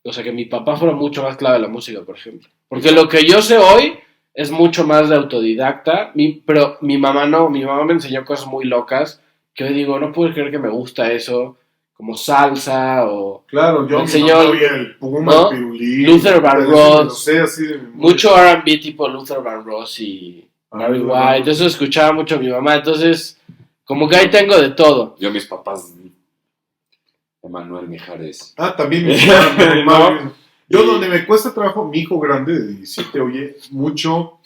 Speaker 1: o sea, que mi papá fuera mucho más clave en la música, por ejemplo. Porque lo que yo sé hoy es mucho más de autodidacta, pero mi mamá no, mi mamá me enseñó cosas muy locas que hoy digo, no puedo creer que me gusta eso, como salsa o
Speaker 3: Claro, yo
Speaker 1: Me enseñó
Speaker 3: no sabía el Puma,
Speaker 1: ¿no?
Speaker 3: el Pirulí.
Speaker 1: Luther Vandross.
Speaker 3: No sé, así de
Speaker 1: mucho R&B tipo Luther Vandross y Barry White. Eso escuchaba mucho a mi mamá, entonces como que ahí tenmo de todo.
Speaker 2: Yo, mis papás, Emanuel Mijares.
Speaker 3: También
Speaker 2: No.
Speaker 3: Yo donde me cuesta trabajo, mi hijo grande de 17 oye mucho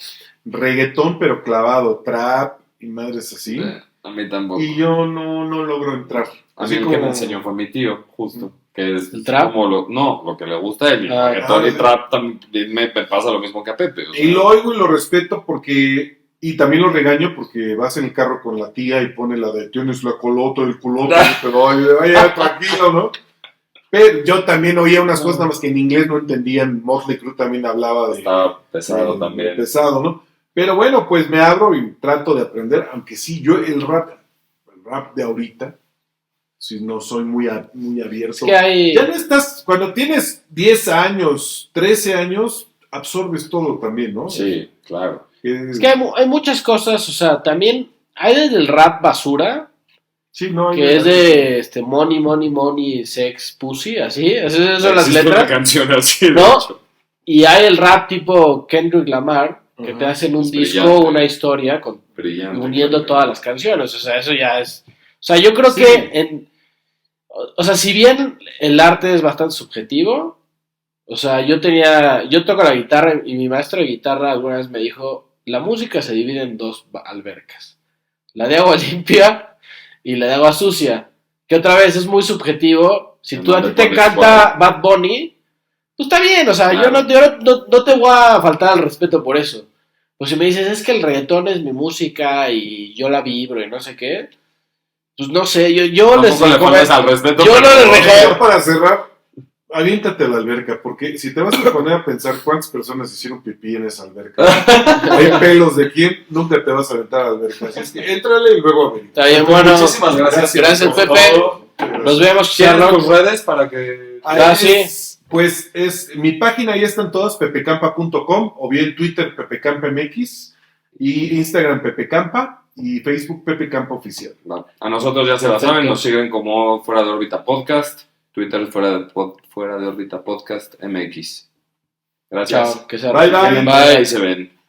Speaker 3: reggaetón, pero clavado, trap y madres así.
Speaker 2: A mí tampoco.
Speaker 3: Y yo no logro entrar.
Speaker 2: A mí
Speaker 3: Así
Speaker 2: el
Speaker 3: como
Speaker 2: que me enseñó fue mi tío, justo. Que es
Speaker 1: ¿El trap?
Speaker 2: como lo que le gusta a él. Y
Speaker 1: Ah,
Speaker 2: reggaetón y
Speaker 3: sí.
Speaker 2: trap también me pasa lo mismo que a Pepe. o sea.
Speaker 3: Y lo oigo y lo respeto porque... Y también lo regaño porque vas en el carro con la tía y pone la de tienes la colota, el culote, pero vaya, tranquilo, ¿no? Pero yo también oía unas cosas nada más que en inglés no entendían. Motley Crue también hablaba de...
Speaker 2: Está pesado
Speaker 3: de
Speaker 2: también.
Speaker 3: pesado, ¿no? Pero bueno, pues me abro y trato de aprender, aunque sí, yo el rap de ahorita, si no soy muy abierto.
Speaker 1: Es que hay...
Speaker 3: Ya no estás, cuando tienes 10 años, 13 años, absorbes todo también, ¿no?
Speaker 2: Sí, claro.
Speaker 1: Es que hay muchas cosas, o sea, también hay desde el rap basura,
Speaker 3: sí, no,
Speaker 1: que es de money, sex, pussy, así, esas son las letras.
Speaker 2: Una canción así, de
Speaker 1: ¿no?
Speaker 2: hecho.
Speaker 1: Y hay el rap tipo Kendrick Lamar, que te hacen un
Speaker 2: Es
Speaker 1: disco,
Speaker 2: brillante.
Speaker 1: una historia,
Speaker 2: Brillante.
Speaker 1: uniendo todas las canciones, o sea, eso ya es... O sea, yo creo que, o sea, si bien el arte es bastante subjetivo, o sea, yo toco la guitarra y mi maestro de guitarra alguna vez me dijo, la música se divide en 2 albercas, la de agua limpia y la de agua sucia, que otra vez es muy subjetivo. Si a ti te encanta Bad Bunny, pues está bien, o sea,
Speaker 2: claro.
Speaker 1: yo no te voy a faltar al respeto por eso. Pues si me dices, es que el reggaetón es mi música y yo la vibro y no sé qué, pues no sé, yo les
Speaker 2: Tampoco le faltas al respeto.
Speaker 1: yo no les
Speaker 3: Ya para cerrar, aviéntate a la alberca, porque si te vas a poner a pensar cuántas personas hicieron pipí en esa alberca, hay pelos de quién, nunca te vas a aventar a la alberca. Así es que éntrale y luego averigua.
Speaker 1: Está bien, bueno.
Speaker 2: Muchísimas gracias.
Speaker 1: Gracias,
Speaker 2: por
Speaker 1: Pepe.
Speaker 2: todo.
Speaker 1: Nos vemos,
Speaker 2: ¿Tienes
Speaker 1: Sherlock.
Speaker 2: tus redes para que...
Speaker 3: Pues es mi página, ahí están todas, pepecampa.com, o bien Twitter pepecampamx, y Instagram pepecampa, y Facebook pepecampa oficial.
Speaker 2: No, a nosotros ya se la saben, nos siguen como Fuera de Órbita Podcast, Twitter Fuera de Órbita Podcast MX. Gracias.
Speaker 1: Chao, que se
Speaker 3: Bye, bye.
Speaker 1: Bye.
Speaker 2: Ahí se ven.